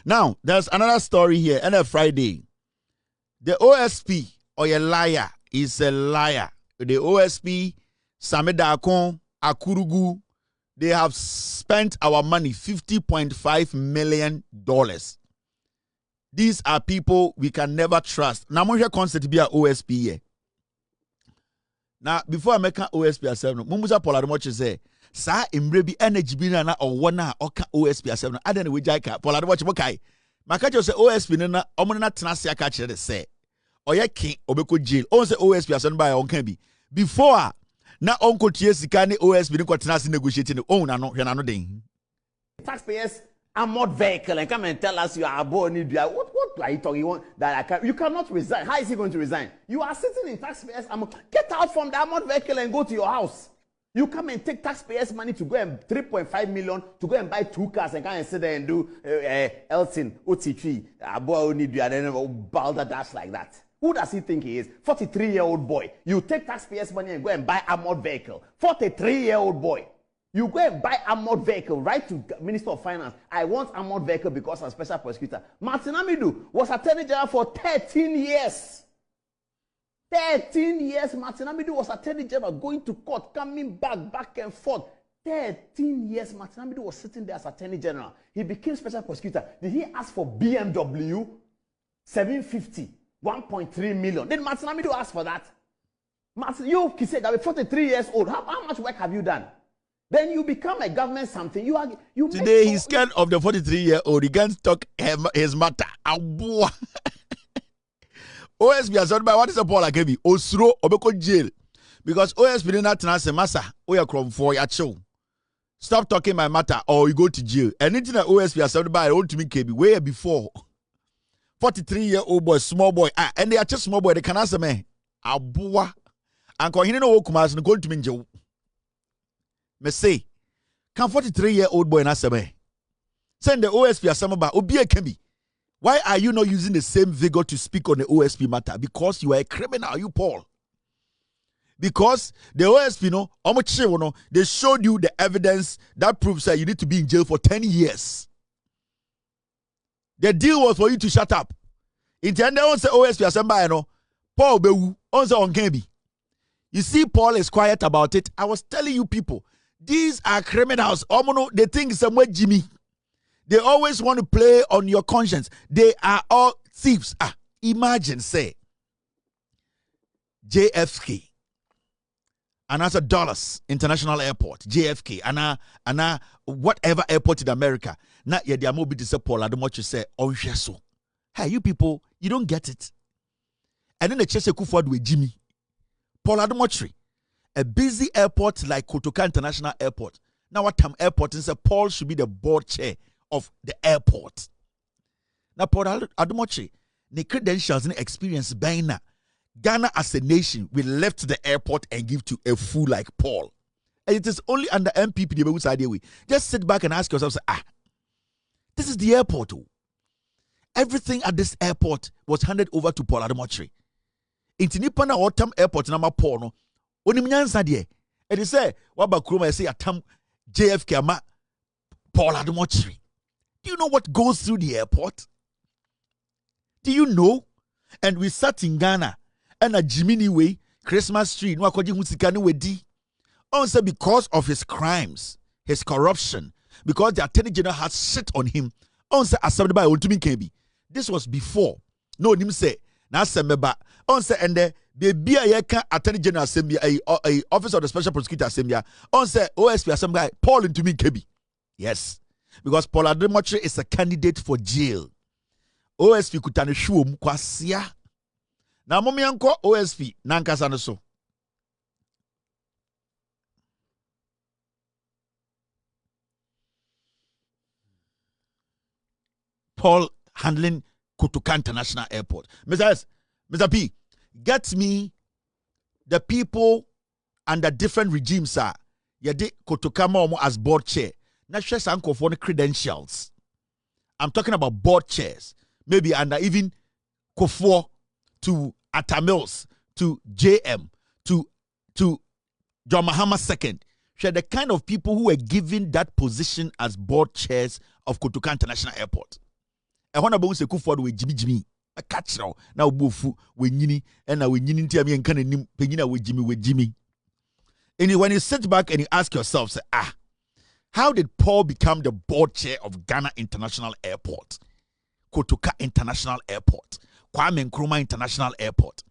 Now, there's another story here. And a Friday, the OSP or a liar is a liar. The OSP, Samedakon, Akurugu, they have spent our money, $50.5 million. These are people we can never trust. Now, I'm going to be an OSP here. Now, before I make an OSP as well, Mumusa Poladomoche say, Sa imrebi energy bina or wana oka OSP as well. I don't know which I can. Poladomoche Mokai. Makajo say OSP na omona tenasia catch the say. Oye king obeko jail. On say OSP as well by on can be. Before na uncle Tiesika ni OSP ni kwa tenasi negotiating. Oh, no ding. Taxpayers armored vehicle and come and tell us you are born in India. What are you talking about? That you cannot resign. How is he going to resign? You are sitting in taxpayers' armored. Get out from the armored vehicle and go to your house. You come and take taxpayers' money to go and 3.5 million to go and buy 2 cars and come and sit there and do Elton, Otchere, Abo Onidua, and then balderdash like that. Who does he think he is? 43-year-old boy. You take taxpayers' money and go and buy armored vehicle. 43-year-old boy. You go and buy armored vehicle, write to Minister of Finance. I want armored vehicle because I'm a special prosecutor. Martin Amidu was Attorney General for 13 years. 13 years, Martin Amidu was Attorney General, going to court, coming back and forth. 13 years, Martin Amidu was sitting there as Attorney General. He became special prosecutor. Did he ask for BMW 750, 1.3 million? Did Martin Amidu ask for that? Martin, you said that you're 43 years old. How much work have you done? Then you become a government something. Today he's scared of the 43-year-old. He can't talk his matter. OSP has done by what is a Paul Akebi? Osro Obeko jail. Because OSP did not answer Massa. Oya Krom for ya show. Stop talking my matter or you go to jail. Anything that OSP has done by old to me KB way before. 43-year-old boy, small boy. And they are just small boy. They can answer me. Abua. And he no kumas no go to me jail. Me say, can 43-year-old boy answer me? Send the OSP as about Obia Kembi. Why are you not using the same vigor to speak on the OSP matter? Because you are a criminal, you Paul. Because the OSP, no, they showed you the evidence that proves that you need to be in jail for 10 years. The deal was for you to shut up. In the end, OSP as Paul Bewu, on Kembi. You see, Paul is quiet about it. I was telling you people, these are criminals. They think somewhere Jimmy. They always want to play on your conscience. They are all thieves. Imagine, say, JFK, and as a Dallas International Airport, JFK, and whatever airport in America. Not yet, they are moving to say, Paul, I don't want you say, oh, yes, so. Hey, you people, you don't get it. And then the Chese Kuford with Jimmy. Paul Adamotri, a busy airport like Kotoka International Airport. Now, what time airport is Paul should be the board chair of the airport. Now, Paul Adamotri, the credentials and experience by now. Ghana as a nation will left the airport and give to a fool like Paul. And it is only under MPP the way side way. Just sit back and ask yourself, this is the airport. Everything at this airport was handed over to Paul Adamotri. Intinipana Autumn Airport number Paul no. Onimnyansa de. And they say, Waba Kroma say atam JFK ama Paul Adamotri. Do you know what goes through the airport? Do you know? And we sat in Ghana and a Jiminy way, Christmas tree, no according to wedi. Also because of his crimes, his corruption, because the Attorney General has shit on him. Also accepted by Ultimate KB. This was before. No, him say, na semeba. Also and the baby yeka Attorney General Assembly, a Office of the Special Prosecutor Assembly. Also OSP Assembly, Paul into me KB. Yes. Because Paul Adamotri is a candidate for jail. OSP kutane shuom kwa siya. Na momi yanko OSP nankasa so. Paul handling Kotoka International Airport. Mr. P, get me the people under different regimes, sir. Yede Kotoka Momo as board chair. Not just uncle for the credentials. I'm talking about board chairs. Maybe under even Kofor to Atamils to JM to John Mahama II. Share the kind of people who were given that position as board chairs of Kotoka International Airport. E hona bo se Kufuor we jimi a catch na obofu we nyini and na we nyini ntia me nka nanim penyina we jimi. And when you sit back and you ask yourself, say, how did Paul become the board chair of Ghana International Airport, Kotoka International Airport, Kwame Nkrumah International Airport?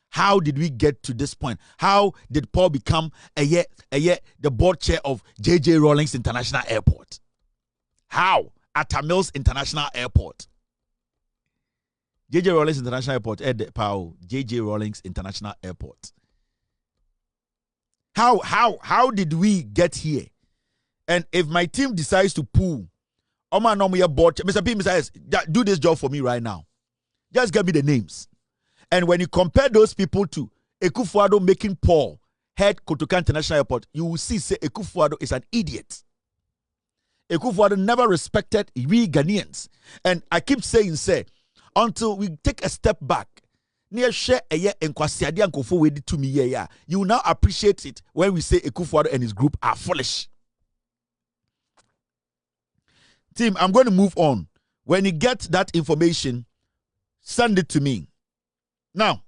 How did we get to this point? How did Paul become the board chair of J.J. Rawlings International Airport? How? Atta Mills International Airport. J.J. Rawlings International Airport. J.J. Rawlings International Airport. How did we get here? And if my team decides to pull, board, Mr. P, Mr. S, do this job for me right now. Just give me the names. And when you compare those people to Akufo-Addo making Paul head Kotoka International Airport, you will see, say, Akufo-Addo is an idiot. Akufo-Addo never respected we Ghanaians. And I keep saying, say, until we take a step back, you will now appreciate it when we say Akufo-Addo and his group are foolish. Team, I'm going to move on. When you get that information, send it to me. Now,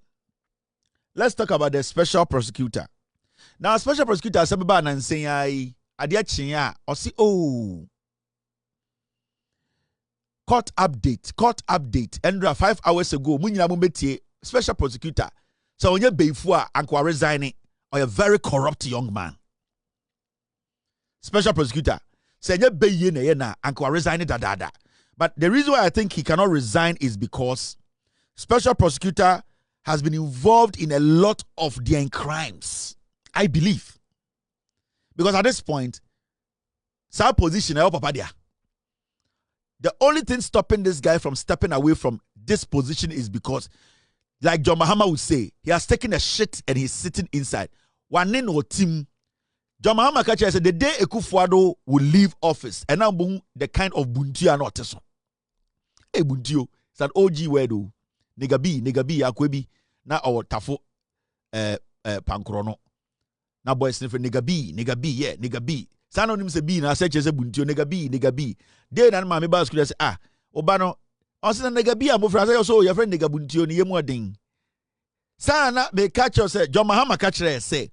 let's talk about the special prosecutor. Now, special prosecutor said, court update. And 5 hours ago, special prosecutor. So when you before Ankwa resigning, or a very corrupt young man. Special prosecutor. Say you be na Ankwa resigning da. But the reason why I think he cannot resign is because special prosecutor has been involved in a lot of their crimes. I believe. Because at this point, some position, the only thing stopping this guy from stepping away from this position is because, like John Mahama would say, he has taken a shit and he's sitting inside. One in or team. John Mahama Kacha said the day Akufo-Addo will leave office, and now the kind of buntia and not so. Hey buntio, it's an OG word. Negabi, akwebi, na our tafo pankrono. Na boy sniff negabi, yeah, negabi. Sanonym se bi na search as a buntio, negabi. Day and mammy bas could say, Obano, also negabi, I'm afraid also your friend negabuntio, ni yemwading. Sana be catch us, John Mahama catcher say.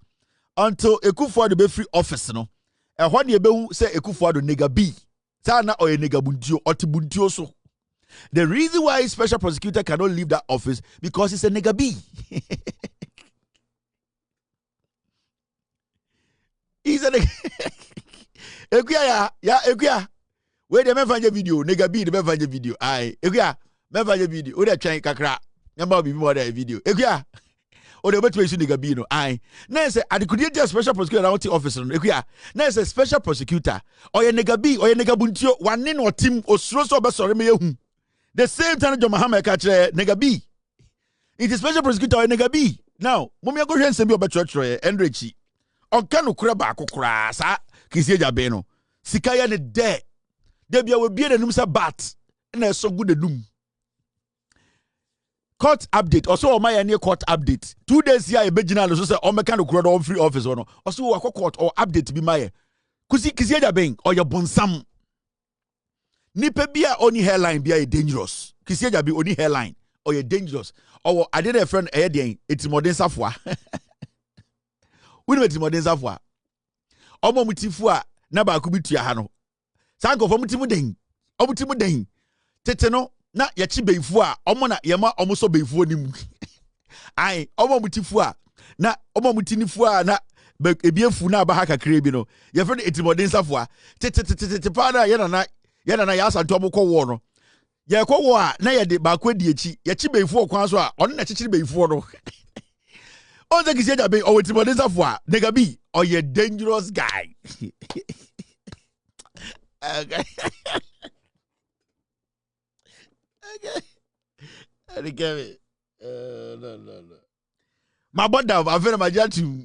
Until Akufo-Addo be free office no and when you be say Akufo-Addo nigga B sana or a nigga buntio or tibuntio so the reason why special prosecutor cannot leave that office because he's a nigga B. He's a nigga. Ekuya wait the me video nigga B the me video aye Ekuya me video o dey try kakra number be more than video Ekuya or the better way nigga be no I na say I could just special prosecutor out the office no ekuya na say special prosecutor or your nigga be or your nigga buntio one in or team or so be sorry me hu the same time John Mahama catch nigga be it is special prosecutor or nigga be now mommy go hwe nsem bi obetro enrechi onka no kura ba akokora sa kisie jabe no sika ya ne de bia we bie nanum sa bat na so good enum. Court update. Also, my near court update. 2 days here, a begina so say, mechanic crowd on free office or no. Also, a court or update be my. Kusi kisiya beng or your bonsam. Nipe bia only hairline be dangerous. Kisiya be only hairline or you're dangerous. Or I did a friend air it's modern safwa. We know it's modern safwa. Omo mutifua naba kubitu ya hano. Sanko for mutimu deng. Teteno. Na yachi beifu a omo na yema omo so beifu ni mu ai omo mutifu a na omo mutinifu a na ebiefu na ba ha kakra bi no ye fe etimodin safo a tete pa na ye na ya asanto omo kwo wo no ye kwo wo a na ye de ba kwa di echi yachi beifu okwan so a ono na chichiri beifu no on the kisia jabe o etimodin safo a nigga bi or you dangerous guy. Okay. I get it. No. My brother, I feel my jatu.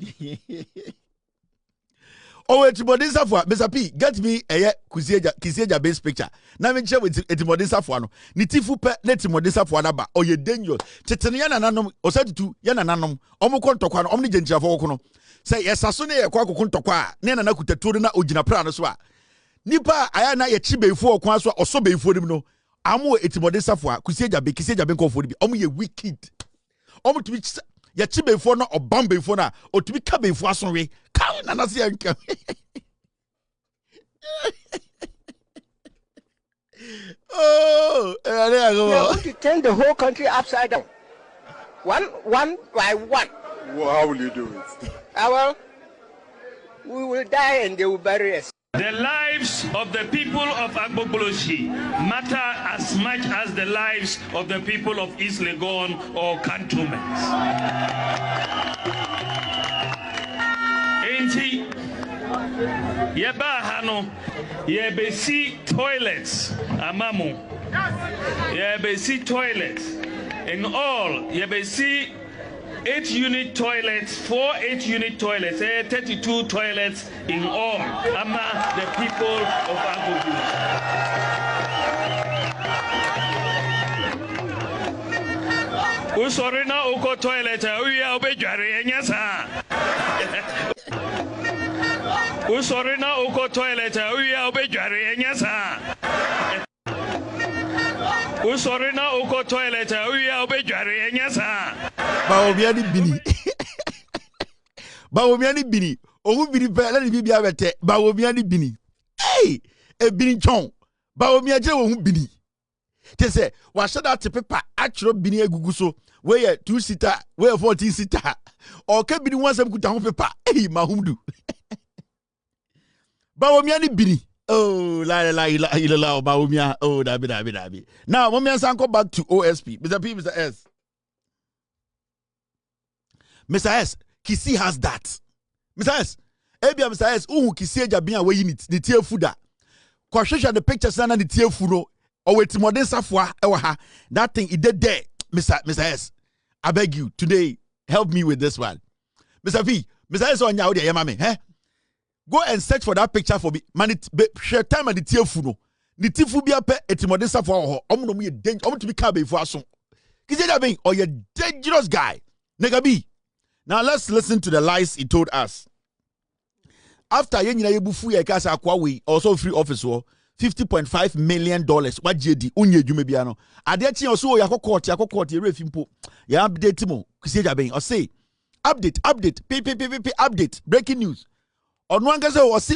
Oh, Etimodin Safwa, Mr. P, get me a Kisieja base picture. Now, I'm share with Etimodin Safwa. Nitifu pe, Etimodin Safwa naba. Oh, you dangerous. Tetaniana nanum, or said to Yana nanum, Omukon Tokwan, Omnigentia Vokono. Say, yes, Asune, Kwakun Tokwa, Nana Nakuta Turina, Ujina Pranoswa. Nipa, Ayana, a chibe for Kwanswa, or so before him no. amo etimode safwa kisi eja be nkofo bi omo ye wicked omo to be ya chibefo no obambefo na o to be kabefo asonwe kai na nase yanka oh I want to turn the whole country upside down one by one. Well, how will you do it? Well, we will die and they will bury us. The lives of the people of Agbogboloshi matter as much as the lives of the people of East Legon or cantonments. Enti yeba hano yebesi toilets amamu yebesi toilets in all yebesi 8-unit toilets, 4 8-unit toilets, 32 toilets in all among the people of Agbogboloshi. Usorina uko toilet, uya obejare enyasa. Usorina uko toilet, uya obejare enyasa. Usorina uko toilet, uya obejare enyasa. Baomiani bini. Baomiani bini. Ogu bini pele ni bibi abete. Baomiani bini. Hey! E bini chon. Baomia je wo bini. Te se, wa shada te pepa atro bini egugu so. We 2-seater, we 14-seater. O ke bini wansam kuta ho pepa. Hey, mahumdu. Baomiani bini. Oh, la Baomia. Oh, dabi. Now, when we go back to OSP, Mr. P, Mr. S. Mr. S, Kisi has that. Mr. S, Ebia Mr. S, Kisi Jabia way in it, the tear fooder. Kwashesha the pictures and the tear funo, or wait modern safwa, that thing it did there. Mr. S, I beg you, today, help me with this one. Mr. V, Mr. S on your yamame, eh? Go and search for that picture for me. Man, share time and the tear funo. The tifu be up at modern safwa, to be cabin for us. Kisi Jabin, or you dangerous guy. Negabi. Now let's listen to the lies he told us. After yenyina yebufu ye kasa akwawe also free office wo $50.5 million what JD unye dwuma bia no ade chi oso yakokot ye refimpo ya update mo kuseja ben o say update update breaking news onu angaze o say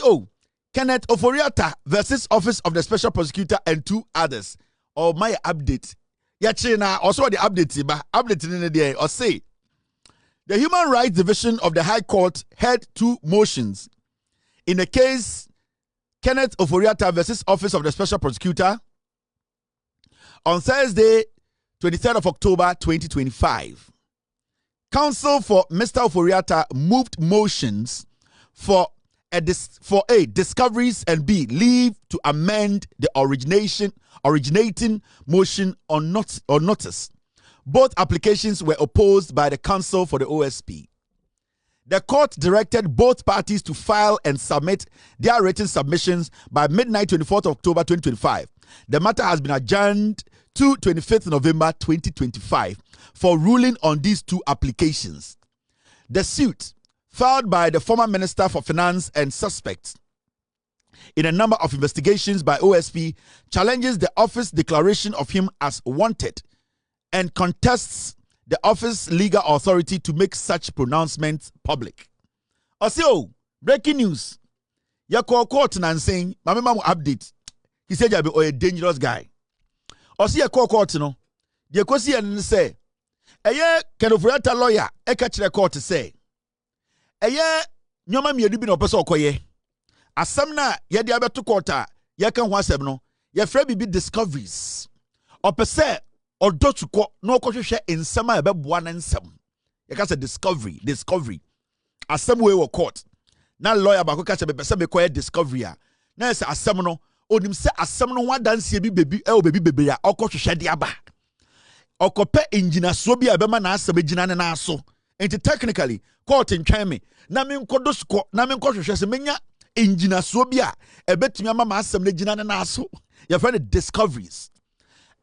Kenneth Oforiatta versus Office of the Special Prosecutor and 2 others or my update ya chi na also the update ba update ni there o say the Human Rights Division of the High Court heard 2 motions in the case Kenneth Oforiatta versus Office of the Special Prosecutor on Thursday, 23rd of October, 2025. Counsel for Mr. Oforiatta moved motions for A, discoveries and B, leave to amend the originating motion on notice. Both applications were opposed by the counsel for the OSP. The court directed both parties to file and submit their written submissions by midnight 24th October 2025. The matter has been adjourned to 25th November 2025 for ruling on these 2 applications. The suit, filed by the former Minister for Finance and suspects in a number of investigations by OSP, challenges the office declaration of him as wanted and contests the office legal authority to make such pronouncements public. Also, breaking news. Yako court nan saying, Mamma update. He said you be a dangerous guy. Also, yako court no. Yako see and say, Oforiatta lawyer, catch the court say. Nyoma mi edibi no person okoye. Asam na ye de abeto court a ye kan ho asem no. Ye fra bibi discoveries. Opese odotuko no kohwehwe ensem a ebeboa na nsem. Ye ka say discovery. Asem we wo court. Na lawyer ba ko ka say be pese be koye discovery a. Na say asem no onim say asem no ho adanse bi bebi e obebi bebe a okohwehwe de aba. Okope engineer so bi a be ma na asem gina ne na aso. Enti technically court ntwan me na me nkodosko na me nkohwehwe se menya engineer so bi a ebetumi ama ma asem na gina ne na aso. Your friend discoveries.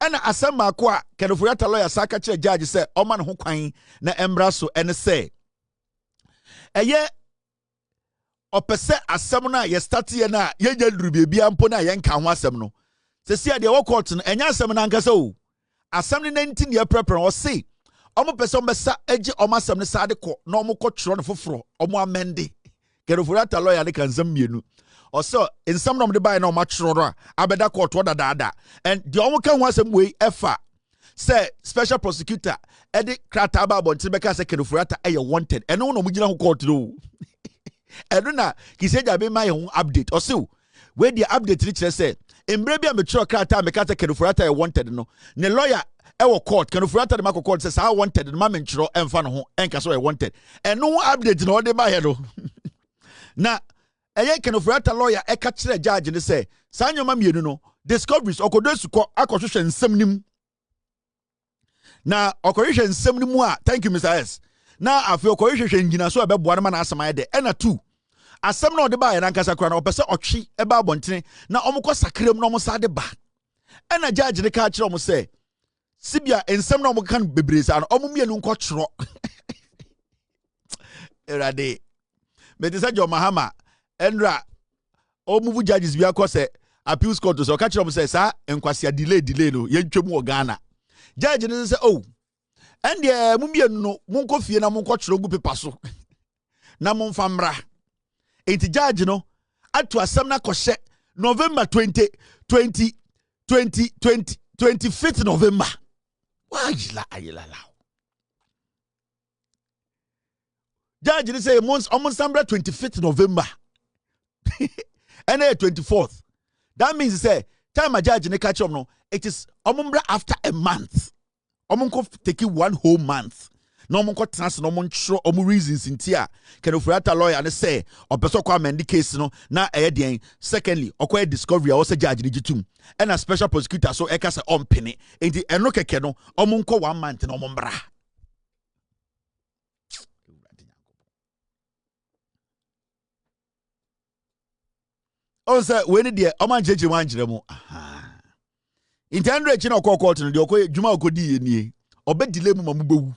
And asem mako a Oforiatta lawyer saka kire judge say o ma ne ho kwan na embra so ene say eye opese asem na ye start ye na ye nya duru bia mpo na ye nka ho asem no Se sia de wo court no enya asem na nkasa o. Asem ne 19 year prepare o say. Omo person besa eji omo asem ne sade ko na omo ko tworo ne foforo omo amende. Kyeremanten lawyer ne kansam mienu. Also, in some nom de buy no much roda, abeda court what da. And the omo kan was some way efa. Say special prosecutor Eddie Krataba Bontibeka say Kyeremanten ay wanted. And no mujina court do. And na he said I be my own update. Or so where the update reach say in Brebia mature Krata Mekata Kyeremanten ay wanted no. Ne lawyer ewo court Kyeremanten the Mako court says I wanted the man mentro and fan ho and kaso I wanted. And no update no de buy no. Na Kyeremanten lawyer e ka kire judge ne say sanyoma mienu no discoveries okodesu ko akohwehwe nsem nim na okohwehwe nsem nim a thank you Mr. S na afi okohwehwe ngina so abeboa na na asama de ena 2 asem na ode ba ya nkasa kra na opese otwe e ba abontene na omukọ sakrem na omusa de ba ena judge ne ka kire omu say sibia nsem na omukan bebresa na omumienu nkọ kyero erade medisa jo mahama Endra omuvu judges bi akose appeals court so catch up say sa enkwase delay no yentwemu o Ghana judge ne say oh and the mumienu no munko fie na munko kyero gu paper so na munfa mra enti judge no atu asem na kohye November 25th November why la judge ne say almost 25th November and 24th. That means say time a judge ne catch up no. It is omumbra after a month. Omunko take 1 whole month. No omunko trans no omuncho omu reasons in tia. Kyeremanten lawyer ne say opeso kwa amend case no na den. Secondly, okwa discovery also judge ne jitum. And a special prosecutor so eka se ompene. Enti eno keke no omunko 1 month no omumbra. On say when the oman jeje wanjire mu aha intendre chi na okọ no de okọ djuma okodi enie obe delay mu mamubewu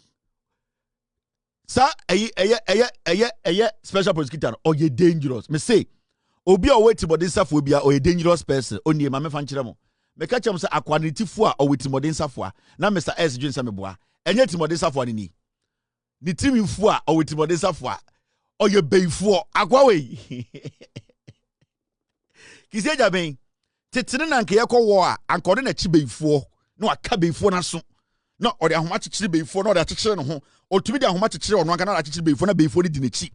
sa eye special prosecutor oye dangerous me say obi a wait body safo bia oye dangerous person oni ma me fa nkire mu me ka chem say akwanitifu a oweti modern safo na Mr. S dwen say me boa enye timodern safo ni ni timifo a oweti modern safo oye beifo akwa we Kisi jaben tetene na nke yekọ wo a ankode na chibeifo na waka beifo na so na ode ahoma chichire beifo na ode achichire no ho otumi de ahoma chichire ono aka na achichire beifo na beifo ni di nechi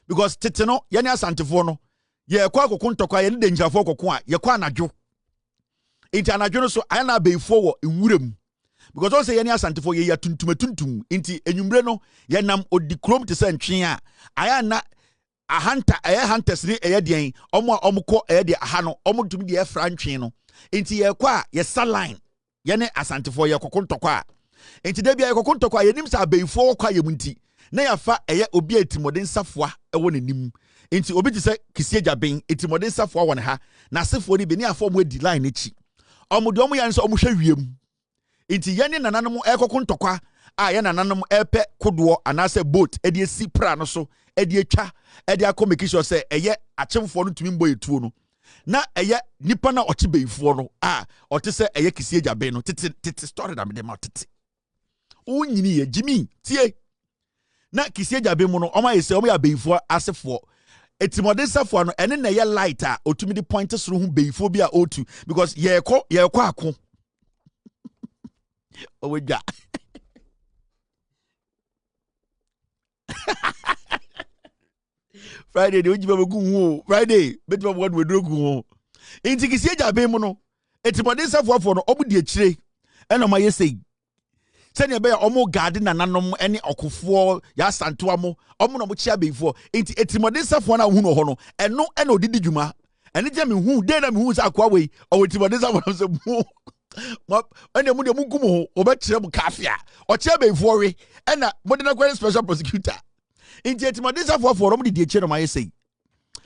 because tete no ye ne asantefo no ye kwa akoko ntokwa ye ne denjafo akoko a ye kwa anadwo enti anadwo no so aya na beifo wo enwurem because on say ye ne asantefo ye ya tuntum enti enwumre no ye nam odikrom te se ntwen a aya na hunters ni den omukọ de aha no omudum de efra ntwen no enti ye kwa ye saline ye ne asantefo ye kokontokọ a enti da bia ye kokontokọ a ye nim sa beifo kwa ye munti na ya fa obi atimoden safoa ewo nanim enti obi tise kisie jaben atimoden safoa won ha na sefo ni be ni afọ mu di line echi omude omu ya nso omuhwe wiem enti ye ne nananom kokontokọ a ye nananom epe kodoọ anase boat edi esi pra no so edi etwa edi akomeki sure say eye achemfo no tumi mbo etuo no na eye nipa na oche beifo no ote say eye kisie jabe no tete story da me dem tete unyini ye jimi tie na kisie jabe mu no oma yese oma ya beifo asefo etimodern safo no ene na ye light a otumi di point soro hu beifo bi a otu because ye kọ ako oweja Friday de ojiba bogu hu Friday betima word we drogu hu enti kisie jabe mu no etimodern safo no omu di akire ena ma yesei sene be omu garden nananom ene okofo ya santoa mo omu no mo chia beifo enti etimodern safo na hu no ho no eno ena odidi dwuma ene je me hu de na me hu sa akwa we o etimodern safo no se mu ene mu de mu gumo ho obekire mu kafia o chia beifo we ena modern query special prosecutor enti etimodern safo no mo di akire no ma yesei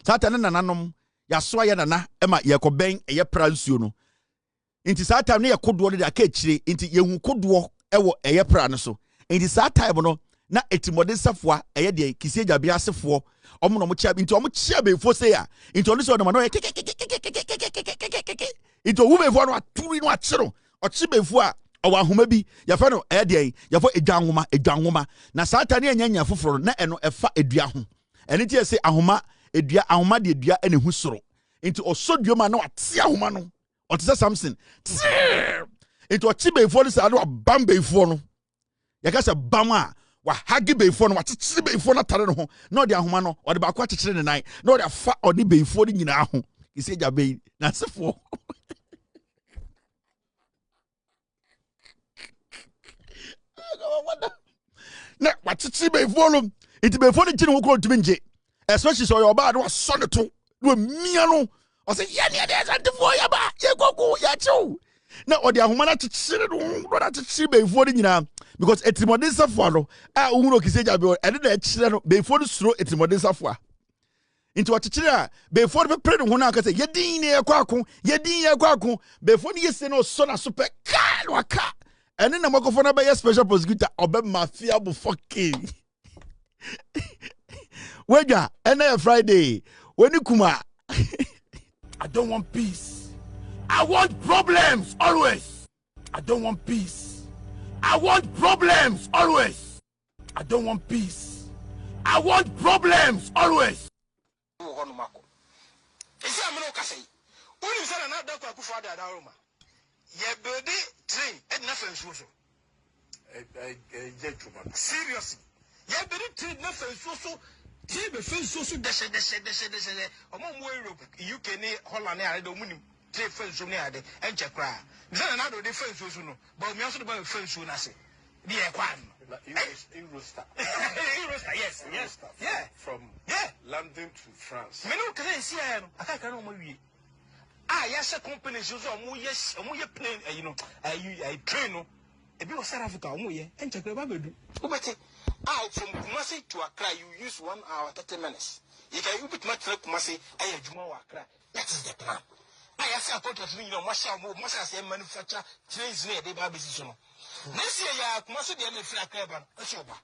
satan nananom ya soa ya nana ema ye koben eye pransuo no enti satan ne ye kodoɔ de aka akire enti ye hu kodoɔ ewo eye pra no so enti saa time no na etimodern safoa eye de kisie jabe asefo omo no mo chia enti omo chia beifo se ya enti ono so no ma no Into who before no aturi no achiro. Ochi before a owa homa bi yafa no ede yafo edwanwoma na satani enya foforo na eno efa edua ho. Ene tie se ahoma ahoma de edua ene hu soro. Into osoduoma na wate ahoma no. Otise Samson. Into ochi before no say no bam before no. Yaka se bam a wa hagi before no watechire before na tare no ho. Na ode ahoma no ode ba kwa chechire ne nan. Na ode afa ode before ni nyina ho. Kise jabe na sefo. Na watiti be follow it be follow chine wo to nje especially so your bad was son to no mia no o say ye ne dey sant for ya ba ye gogo ya chew na odi ahoma na chichire no na chichire be follow nyina because etimodin safo no a ohunu okiseja be e dey chire no be follow suro etimodin safo a into watchire a be follow be pray no na ka say ye din ne ye kwako be follow ye se no so na super ka no aka. And then I'm going to be a special prosecutor of mafia fucking. Wega, and Friday. When you come I don't want peace. I want problems always. I don't want peace. I want problems always. I don't want peace. I want problems always. Ye build train and nothing so. Seriously. Ye build train nothing so. Tebe fence so deshe. Omo Europe, UK ni Holland I don't mean trade fence so near the and check cry. Then another the fence so no. But me also the fence so na say. The Equan. Eurostar. Eurostar, yes. Yeah. From London to France. Me no can see I can't know we. Yes, a company is also a plane, you know, a train. A bit of South Africa, and check the Babu. Out from Kumasi to Accra, you use 1 hour 30 minutes. If you put much like Kumasi, I have Juma Accra. That is the plan. I ask a part of you know, Masha say manufacture trains near the Babysino. Next year, Kumasi, the only flat caravan.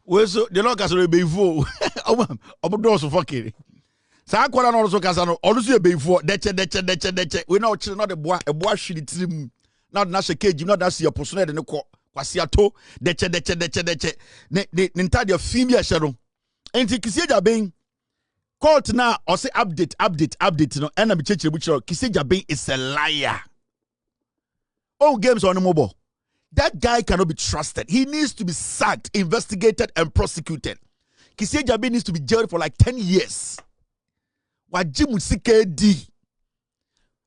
Well, so the locals will be full. I'm doors of fucking. Sa akwara no so kasa no olusu ebefo deche we na o kire no de boa hwiri tirim na na hye cage na da se yoposo na de ne kɔ kwase ato deche ne ntade afim ya hye no enti Kisieja ben court na o se update no na me chechire bu kire Kisieja ben is a liar. All games on mobile. That guy cannot be trusted. He needs to be sacked, investigated and prosecuted. Kisieja ben needs to be jailed for like 10 years. Wajimu sikedi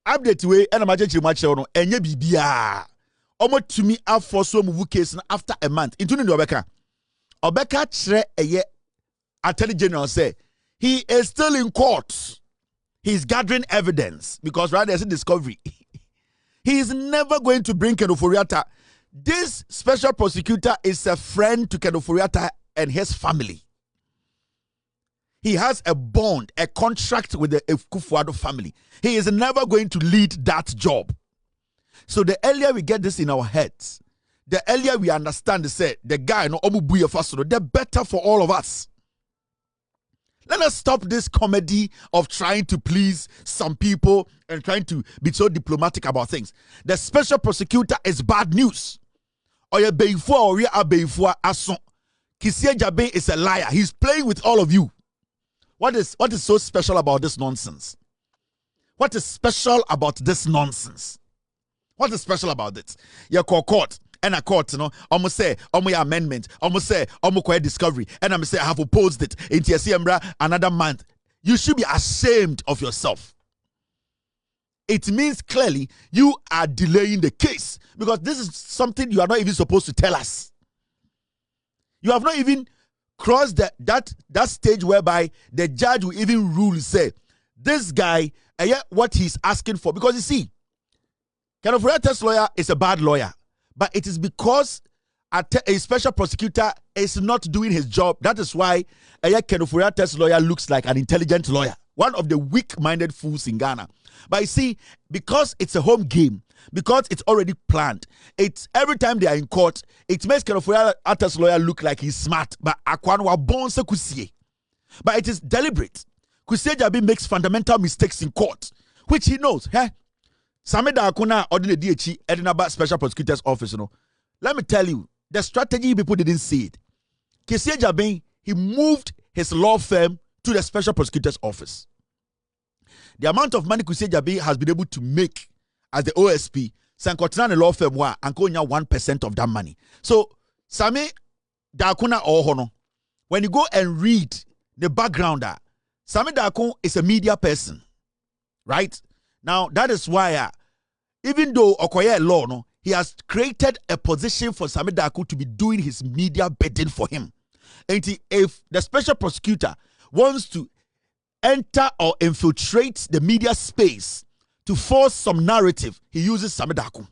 update we and I'm just much no enye bibia omo tumi afọ so move case after a month into the Obeka kire eye Attorney General say he is still in court. He's gathering evidence because right there's a discovery. He is never going to bring Ken Ofori-Atta. This special prosecutor is a friend to Ken Ofori-Atta and his family. He has a bond, a contract with the Kufuor family. He is never going to lead that job. So the earlier we get this in our heads, the earlier we understand the guy no omubuye fasoro, the better for all of us. Let us stop this comedy of trying to please some people and trying to be so diplomatic about things. The special prosecutor is bad news. Oye beifua ori abeifua ason. Kisieja Ben is a liar. He's playing with all of you. What is so special about this nonsense? What is special about this nonsense? What is special about it? You call court and a court, you know, almost say, almost amendment, almost say, almost discovery, and I'm say I have opposed it into another month. You should be ashamed of yourself. It means clearly you are delaying the case because this is something you are not even supposed to tell us. You have not even crossed that stage whereby the judge will even rule, say, this guy, what he's asking for. Because you see, Ken Ofori-Atta's lawyer is a bad lawyer. But it is because a special prosecutor is not doing his job. That is why Ken Ofori-Atta's lawyer looks like an intelligent lawyer. One of the weak-minded fools in Ghana. But you see, because it's a home game, because it's already planned, it's every time they are in court, it makes Ken Ofori-Atta's lawyer look like he's smart. But it is deliberate. Kisieja makes fundamental mistakes in court, which he knows. Same Dakuna ordinary DHE Edinburgh Special Prosecutor's Office, you know. Let me tell you, the strategy people didn't see it. Kyeremanten Jabin, he moved his law firm to the Special Prosecutor's Office. The amount of money Kyeremanten Jabin has been able to make as the OSP, Sankotina the law firm wa ankonya 1% of that money. So Same Dakuna Ohono, when you go and read the background, Same Dakun is a media person, right? Now that is why even though Okoye law, no, he has created a position for Same Dakun to be doing his media bidding for him. And if the special prosecutor wants to enter or infiltrate the media space to force some narrative, he uses Same Dakun.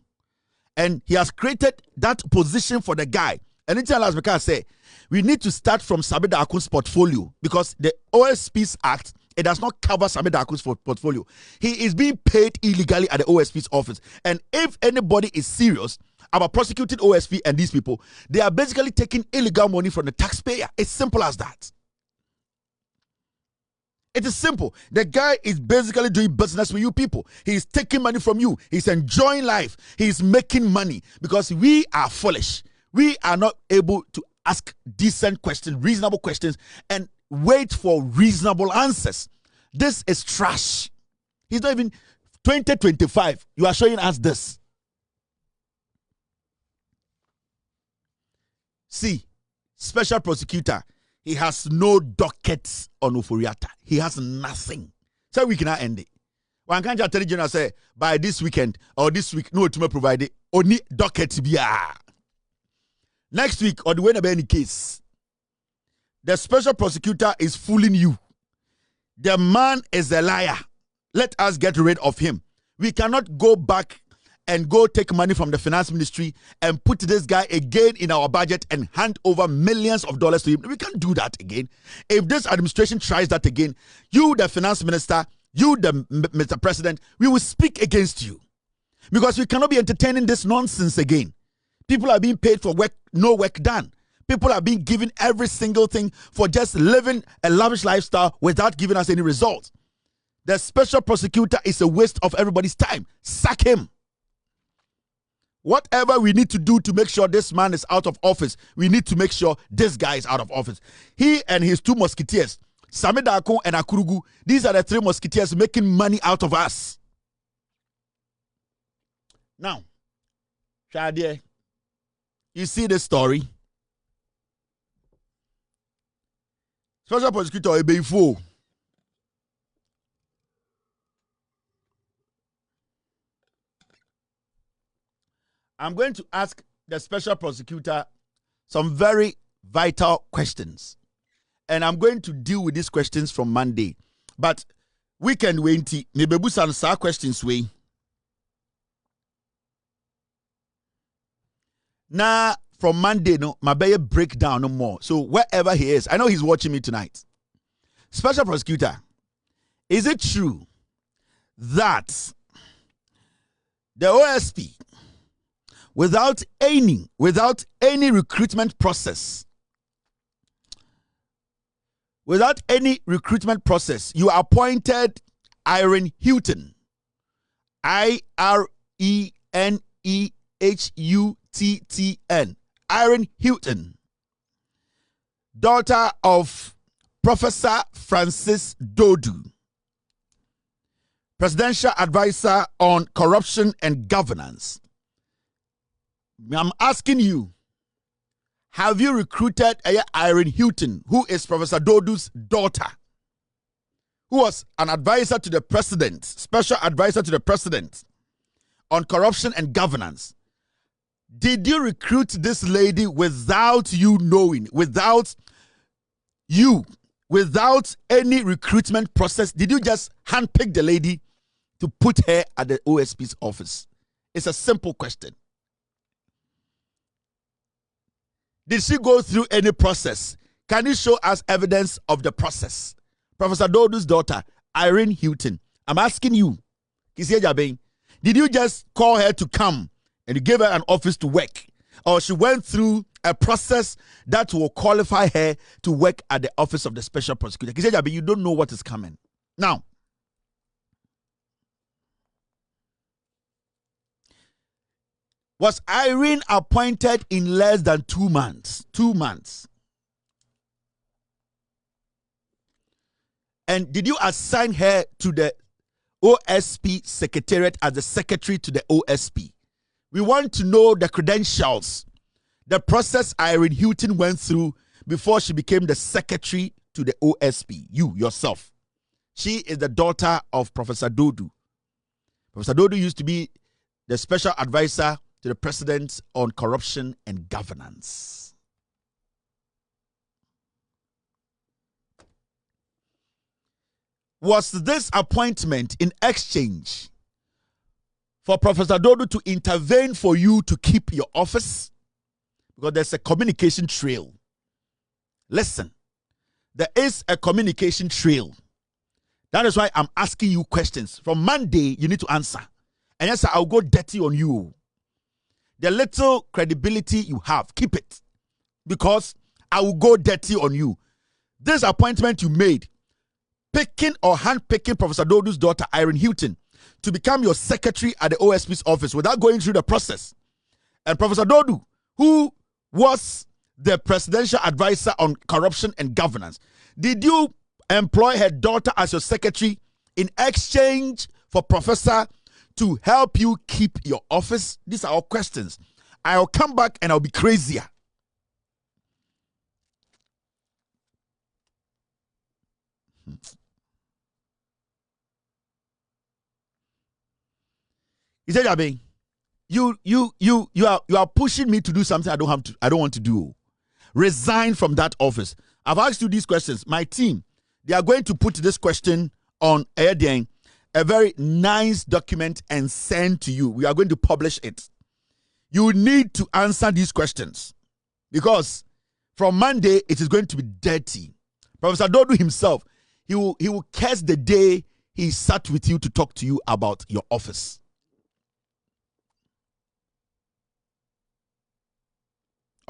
And he has created that position for the guy. And it's as I say, we need to start from Same Dakun's portfolio because the OSP's Act, it does not cover Same Dakun's portfolio. He is being paid illegally at the OSP's office. And if anybody is serious about prosecuting OSP and these people, they are basically taking illegal money from the taxpayer. It's simple as that. It is simple. The guy is basically doing business with you people. He is taking money from you. He's enjoying life. He's making money because we are foolish. We are not able to ask decent questions, reasonable questions, and wait for reasonable answers. This is trash. He's not even 2025. You are showing us this. See, special prosecutor, he has no dockets on Oforiata. He has nothing. So we cannot end it. One can't just tell you, say, by this weekend or this week, no, to provide it. Only docket be next week, or the way of any case, the special prosecutor is fooling you. The man is a liar. Let us get rid of him. We cannot go back and go take money from the finance ministry and put this guy again in our budget and hand over millions of dollars to him. We can't do that again. If this administration tries that again, you, the finance minister, you, the Mr. President, we will speak against you. Because we cannot be entertaining this nonsense again. People are being paid for work, no work done. People are being given every single thing for just living a lavish lifestyle without giving us any results. The special prosecutor is a waste of everybody's time. Sack him. Whatever we need to do to make sure this man is out of office, we need to make sure this guy is out of office. He and his two musketeers, Same Dakun and Akurugu, these are the three musketeers making money out of us. Now, Shadie, you see this story? Special prosecutor Ebeifo. I'm going to ask the special prosecutor some very vital questions. And I'm going to deal with these questions from Monday. But weekend wenti, mebebusa sa questions way. Now, from Monday, no, my baby breakdown no more. So wherever he is, I know he's watching me tonight. Special prosecutor, is it true that the OSP, without any recruitment process, you appointed Irene Houghton, IRENEHUTTN, Irene Houghton, daughter of Professor Francis Dodu, presidential advisor on corruption and governance. I'm asking you, have you recruited Irene Houghton, who is Professor Dodu's daughter, who was an advisor to the president, special advisor to the president on corruption and governance? Did you recruit this lady without you knowing, without any recruitment process? Did you just handpick the lady to put her at the OSP's office? It's a simple question. Did she go through any process? Can you show us evidence of the process? Professor Dodu's daughter, Irene Houghton. I'm asking you, Kyeremanten Jabin, did you just call her to come and you gave her an office to work? Or she went through a process that will qualify her to work at the office of the special prosecutor? Kyeremanten Jabin, you don't know what is coming. Now, Was Irene appointed in less than 2 months? 2 months. And did you assign her to the OSP Secretariat as the secretary to the OSP? We want to know the credentials, the process Irene Houghton went through before she became the secretary to the OSP. You, yourself. She is the daughter of Professor Dodu. Professor Dodu used to be the special advisor to the president on corruption and governance. Was this appointment in exchange for Professor Dodu to intervene for you to keep your office? Because there's a communication trail. Listen, there is a communication trail. That is why I'm asking you questions. From Monday, you need to answer. And yes, I'll go dirty on you. The little credibility you have, keep it. Because I will go dirty on you. This appointment you made, picking or hand-picking Professor Dodu's daughter, Irene Houghton, to become your secretary at the OSP's office without going through the process. And Professor Dodu, who was the presidential advisor on corruption and governance, did you employ her daughter as your secretary in exchange for Professor to help you keep your office? These are all questions. I'll come back and I'll be crazier. He said, Abe, you are pushing me to do something I don't want to do. Resign from that office. I've asked you these questions. My team, they are going to put this question on a very nice document and send to you. We are going to publish it. You need to answer these questions because from Monday it is going to be dirty. Professor Dodu himself, he will curse the day he sat with you to talk to you about your office.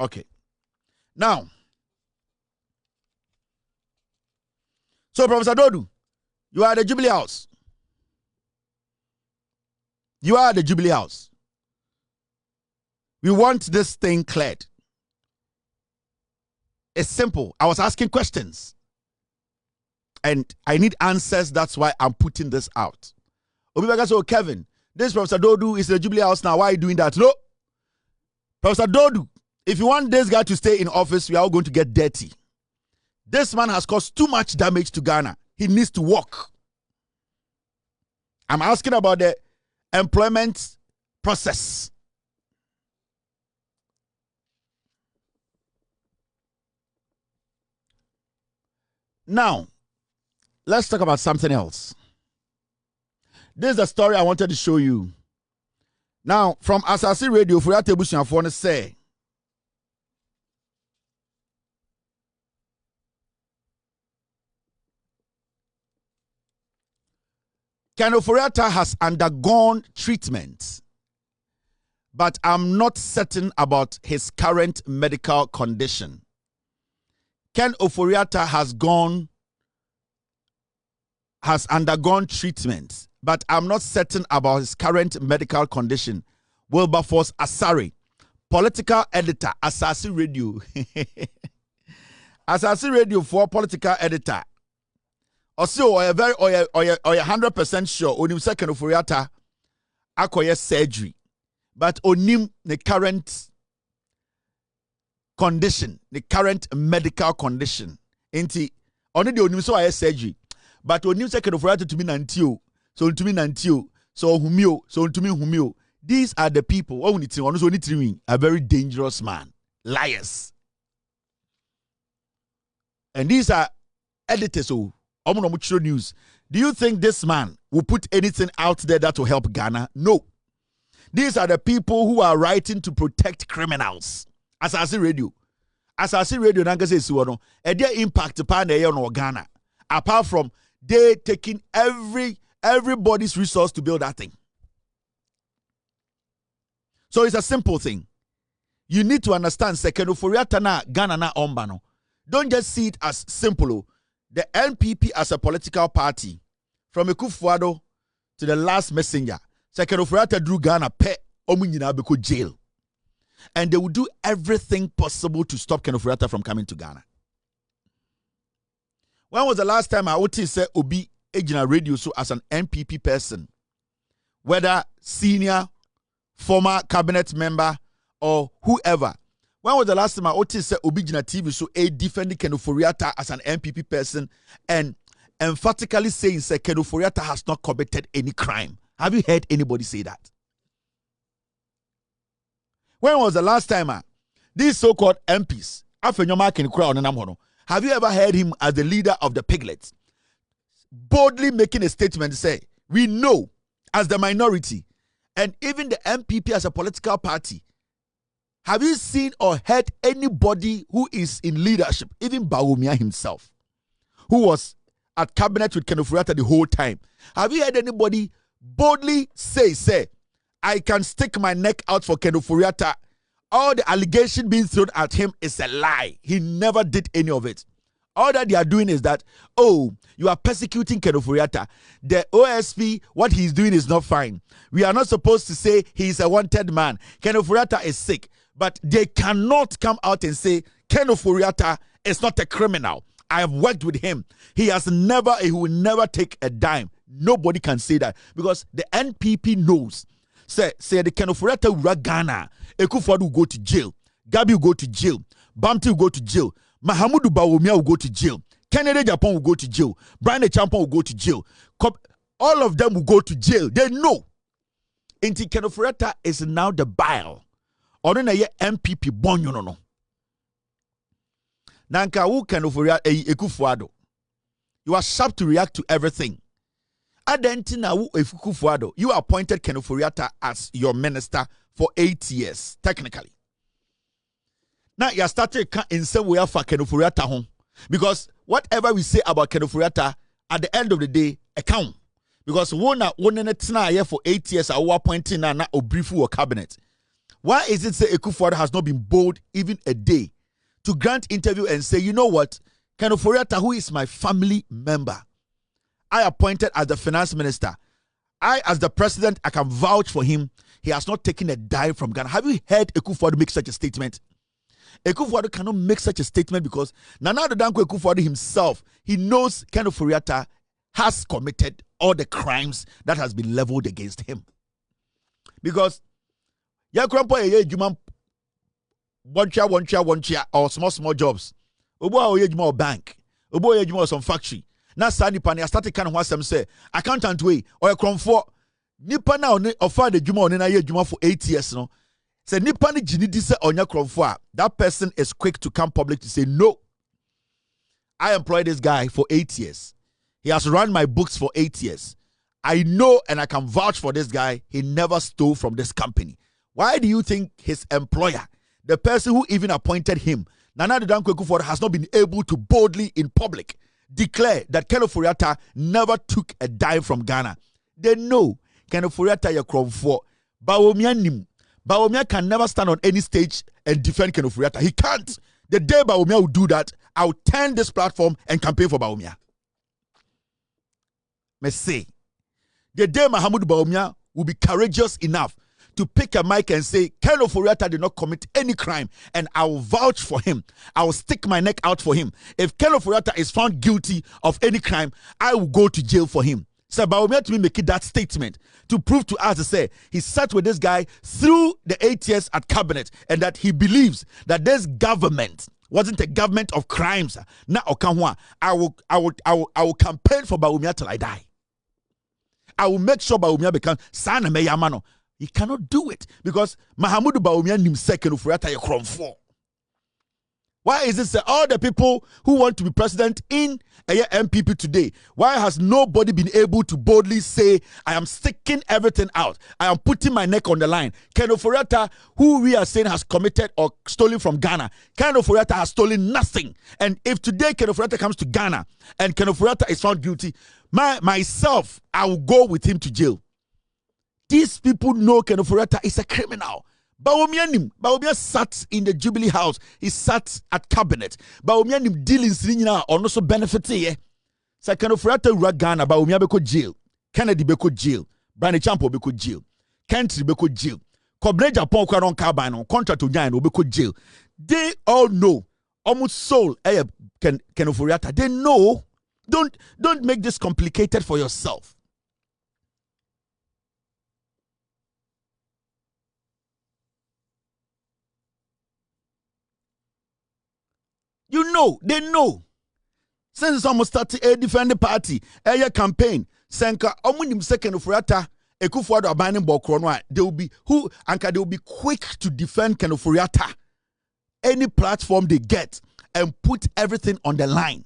Okay. Now, so Professor Dodu, you are at the Jubilee House. You are at the Jubilee House. We want this thing cleared. It's simple. I was asking questions. And I need answers. That's why I'm putting this out. Obibaga said, Kevin, this Professor Dodu is in the Jubilee House now. Why are you doing that? No. Professor Dodu, if you want this guy to stay in office, we are all going to get dirty. This man has caused too much damage to Ghana. He needs to walk. I'm asking about the employment process. Now, let's talk about something else. This is the story I wanted to show you. Now, from Asasi Radio, for that table, I want to say, Ken Oforiatta has undergone treatment, but I'm not certain about his current medical condition. Ken Oforiatta has undergone treatment, but I'm not certain about his current medical condition. Wilberforce Asare, political editor, Asasi Radio. Asasi Radio for political editor. Also, I very 100% sure onim second Oforiatta akoye surgery, but onim the current condition, the current medical condition. Enti only the onim so surgery, but onim second Oforiatta to me nantio, so to me nantio, so humio, so to me humio. These are the people a very dangerous man, liars, and these are editors who. News. Do you think this man will put anything out there that will help Ghana? No. These are the people who are writing to protect criminals. Asasi Radio. Asasi Radio nanga say siwono. E dey impact pa na no Ghana. Apart from they taking everybody's resource to build that thing. So it's a simple thing. You need to understand second Oforiatta na Ghana na ombano. Don't just see it as simple. The NPP as a political party, from Ekufuado to the last messenger, Second Oforiatta drew Ghana pe omu nyina beko jail. And they will do everything possible to stop Ken Ofori-Atta from coming to Ghana. When was the last time I would say Obi Ejina radio so as an NPP person, whether senior, former cabinet member, or whoever? When was the last time I would say Obi Ejina TV so a defending Ken Ofori-Atta as an NPP person and emphatically saying say Ken Ofori-Atta has not committed any crime? Have you heard anybody say that? When was the last time these so-called MPs, Afenyo-Markin, have you ever heard him as the leader of the piglets boldly making a statement to say, we know as the minority and even the MPP as a political party, have you seen or heard anybody who is in leadership, even Bawumia himself, who was at cabinet with Ken Ofori-Atta the whole time? Have you heard anybody boldly say, I can stick my neck out for Ken Ofori-Atta? All the allegation being thrown at him is a lie. He never did any of it. All that they are doing is that, oh, you are persecuting Ken Ofori-Atta. The OSP, what he's doing is not fine. We are not supposed to say he's a wanted man. Ken Ofori-Atta is sick. But they cannot come out and say Ken Ofori-Atta is not a criminal. I have worked with him. He will never take a dime. Nobody can say that because the NPP knows. Say the Ken Ofori-Atta will Ghana. Ekufuor will go to jail. Gabi will go to jail. Bamti will go to jail. Mahamudu Bawumia will go to jail. Kennedy Japan will go to jail. Brian Champa will go to jail. All of them will go to jail. They know. Inti Ken Ofori-Atta is now the bile. Or na ye MPP bonyo no. Nanka wu Ken Ofori-Atta Ekufuor. You are sharp to react to everything. Adentina wu Ekufuor. You appointed Ken Ofori-Atta as your minister for 8 years, technically. Now you started in some way for Ken Ofori-Atta home. Because whatever we say about Ken Ofori-Atta, at the end of the day, account. Because one here for 8 years, I was appointing na obrifu or cabinet. Why is it say Ekufuor has not been bold even a day to grant interview and say, you know what, Ken Ofori-Atta, who is my family member, I appointed as the finance minister. I, as the president, I can vouch for him. He has not taken a dime from Ghana. Have you heard Ekufuor make such a statement? Ekufuor cannot make such a statement because Nana Addo Dankwa Ekufuor himself, he knows Ken Ofori-Atta has committed all the crimes that has been leveled against him. Because Yakrompo ye juma one chair or small jobs. Obo ye juma bank. Obo ye juma some factory. Na sani pani I started kind of what some say accountant way or a cromfo nipa na offer the juma on na ye juma for 8 years no. Say nipa ni jini dise onya cromfo. That person is quick to come public to say no. I employed this guy for 8 years. He has run my books for 8 years. I know and I can vouch for this guy. He never stole from this company. Why do you think his employer, the person who even appointed him, Nana Addo Dankwa Ekufuor, has not been able to boldly in public declare that Ken Ofori-Atta never took a dime from Ghana? They know Ken Ofori-Atta ye cromfo. Bawumia nim. Bawumia can never stand on any stage and defend Ken Ofori-Atta. He can't. The day Bawumia will do that, I'll turn this platform and campaign for Bawumia. Me say, the day Mahamudu Bawumia will be courageous enough to pick a mic and say, Ken Ofori-Atta did not commit any crime, and I will vouch for him. I will stick my neck out for him. If Ken Ofori-Atta is found guilty of any crime, I will go to jail for him. So Bawumia to me making that statement to prove to us to say he sat with this guy through the 8 years at cabinet, and that he believes that this government wasn't a government of crimes. Na okanwa, I will campaign for Bawumia till I die. I will make sure Bawumia becomes Sana Meyamano. He cannot do it because Mahamudu Bawumia himself Ken Ofori-Atta ye cromfo. Why is it all the people who want to be president in a MPP today, why has nobody been able to boldly say, I am sticking everything out, I am putting my neck on the line? Ken Ofori-Atta, who we are saying has committed or stolen from Ghana, Ken Ofori-Atta has stolen nothing. And if today Ken Ofori-Atta comes to Ghana and Ken Ofori-Atta is found guilty, myself, I will go with him to jail. These people know Ken Ofori-Atta is a criminal. Bawumia sat in the Jubilee House. He sat at cabinet. Bawumia nim dealings ninyina ono so benefit ye. Sa Ken Ofori-Atta ura Ghana, Bawumia beko jail. Kennedy beko jail. Brian Champa beko jail. Kentry beko jail. Kobre Japan kwa non carbine contract to nyan obeko jail. They all know almost soul Kenoforiata. They know. Don't make this complicated for yourself. You know, they know. Since it's almost started a defending party, a campaign, Senka, omunim second of Rata, a kufuado abaning bokronwa, they will be quick to defend Kenoforiata. Any platform they get and put everything on the line.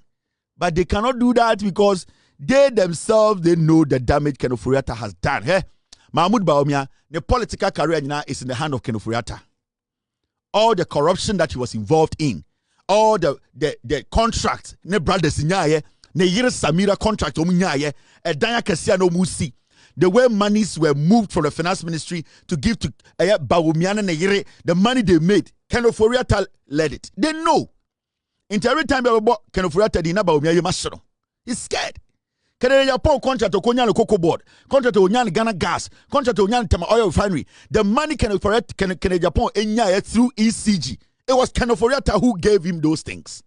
But they cannot do that because they themselves, they know the damage Kenoforiata has done. Hey? Mahmoud Bawumia, the political career now is in the hand of Kenoforiata. All the corruption that he was involved in, all the contract, ne brothers nyaye, ne yire Samira contract omunyaye, edanya kesia no musi. The way monies were moved from the finance ministry to give to Bawumia ne yire, the money they made, Kenoforiata led it. They know. Into every time you bought Kenoforiata di na Bawumia you must know. He's scared. Japan contract to Konyana Cocoa Board, contract to Onyan Ghana Gas, contract to Onyan Tema Oil Refinery. The money Kenoforiata Japan enya through ECG. It was Kenoforiata who gave him those things.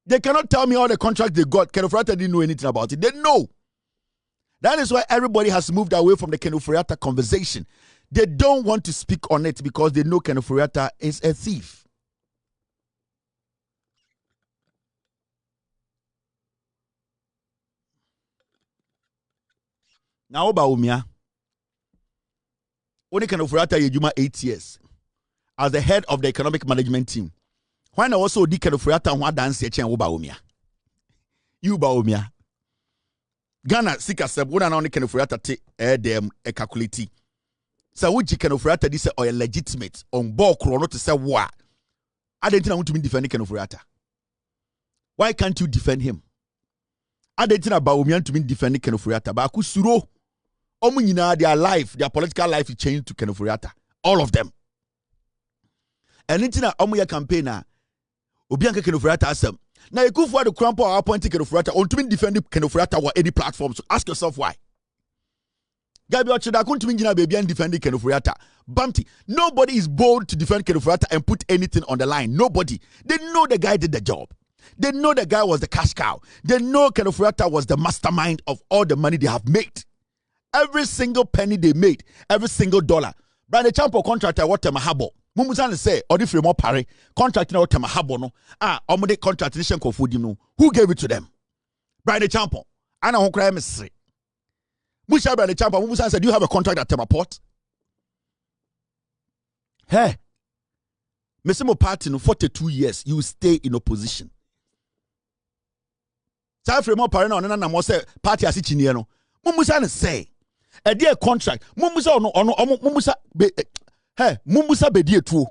They cannot tell me all the contracts they got. Kenoforiata didn't know anything about it. They know. That is why everybody has moved away from the Kenoforiata conversation. They don't want to speak on it because they know Kenoforiata is a thief. Now, Bawumia, only Kenoforiata yejuma 8 years as the head of the economic management team. When I also did Kenoforiata who dance and Bawumia. You Bawumia. Ghana sika seb una na only Kenoforiata te dem e calculate. So which Kenoforiata this or legitimate on board chrono to say what? I didn't want to be defending Kenoforiata. Why can't you defend him? I didn't about Bawumia to be defending Kenoforiata. But Akusuro. Their life, their political life is changed to Kenoforiata. All of them. And it's na Omuya campaigner. Obianka Kenoforiata asem. Now you go for the crumple or appointing Kenoforiata on to be defending Kenoforiata or any platform. So ask yourself why. Gabi Otchere couldn't mean baby and defending Kenoforiata. Bumpty. Nobody is bold to defend Kenoforiata and put anything on the line. Nobody. They know the guy did the job. They know the guy was the cash cow. They know Kenoforiata was the mastermind of all the money they have made. Every single penny they made, every single dollar. Brian the Champo contractor what temahabo. Mumusan say, or if more pare, contract no temahabo no. Omode contract nation kofudi no. Who gave it to them? Brian the Champo. Ana hon cry mystery. Musha Brian the Champo, Mumusan said, do you have a contract at Temaport? Hey. Mesemo party no 42 years, you stay in opposition. Sa free more pare no na mo say party asichinie no. Mumusan say a dear contract. Mumusa Mumusa Mumusa be dear too.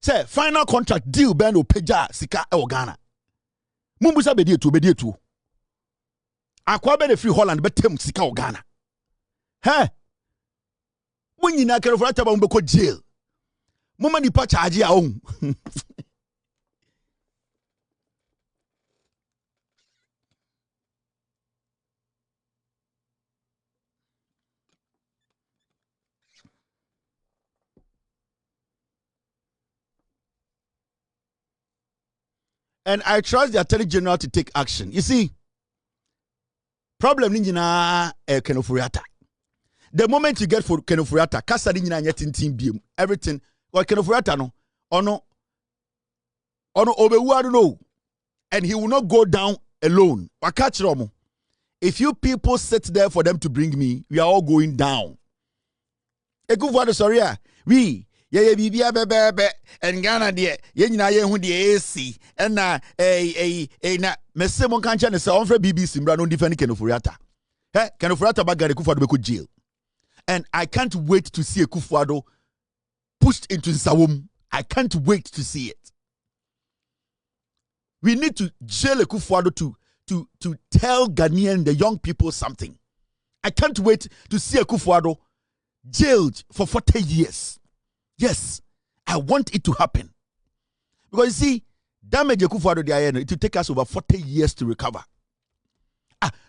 Say final contract deal beno peja sika e Ghana. Mumusa be dear too. Akwa be the free Holland be tem sika o Ghana. Munyina Kenoforiata ba mbeko jail. Muma ni pa charge ya own. And I trust the Attorney General to take action. You see, problem ninjina Kenoforiata. The moment you get for Kenoforiata, kasa ninjina nyetin team biem. Everything. Well, Kenoforiata no, ono obewu no, and he will not go down alone. Wakachiromo. If you people sit there for them to bring me, we are all going down. Ekufuado sorry we. Yeah, bibia bebe and Ghana de nyina ye hu de AC and na na mesemo kancha ne se onfre BBC mbra no defend Kenoforiata. Kenoforiata bagare Kufuado beko jail. And I can't wait to see Kufuado pushed into Nsawam. I can't wait to see it. We need to jail Kufuado to tell Ghanaian the young people something. I can't wait to see Kufuado jailed for 40 years. Yes, I want it to happen. Because you see, damage Kufuado it will take us over 40 years to recover.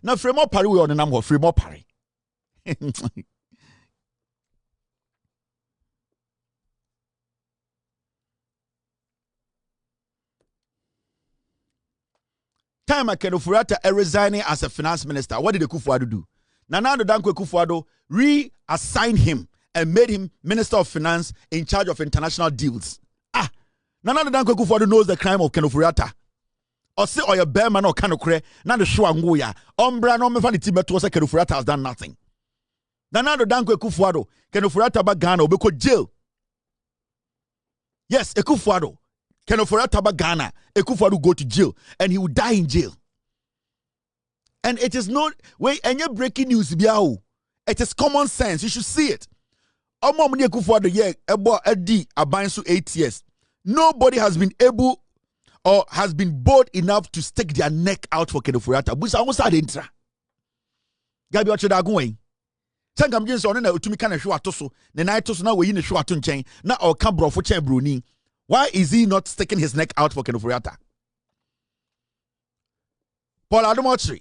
Now Fremont Paris we on the number of Fremont Paris. time Kenoforiata resigning as a finance minister, what did Akufo-Addo do? Nana Addo Dankwa Akufo-Addo reassigned him and made him Minister of Finance in charge of international deals. Nana Addo Dankwa Akufo-Addo knows the crime of Kenoforiata. Or say or your bear man or kanokre, na the show anguya. Ombra no me fan tibeto say Kenoforiata has done nothing. Nana Addo Dankwa Akufo-Addo, Kenoforiata ba Ghana obeko jail. Yes, Akufo-Addo. Kenoforiata ba Ghana, Akufo-Addo go to jail and he will die in jail. And it is not any breaking news biao. It is common sense. You should see it. Omomni Akufo-Addo ye ebo edi abansu 8 years. Nobody has been able or has been bold enough to stick their neck out for Kenoforiata. Busa almost had intra. Gabi Otchere going. Sangam James on na utumi kana show atoso. Ne na itoso na we yi ne show ato nchen. Na o ka brofo chen broni. Why is he not sticking his neck out for Kenoforiata? Paul Adom Otchere.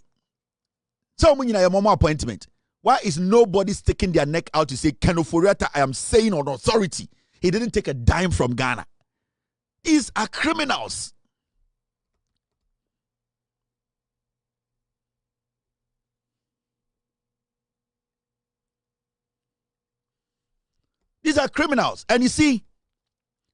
So when you your mama appointment. Why is nobody sticking their neck out to say Kenoforiata, I am saying on authority. He didn't take a dime from Ghana. These are criminals. These are criminals. And you see,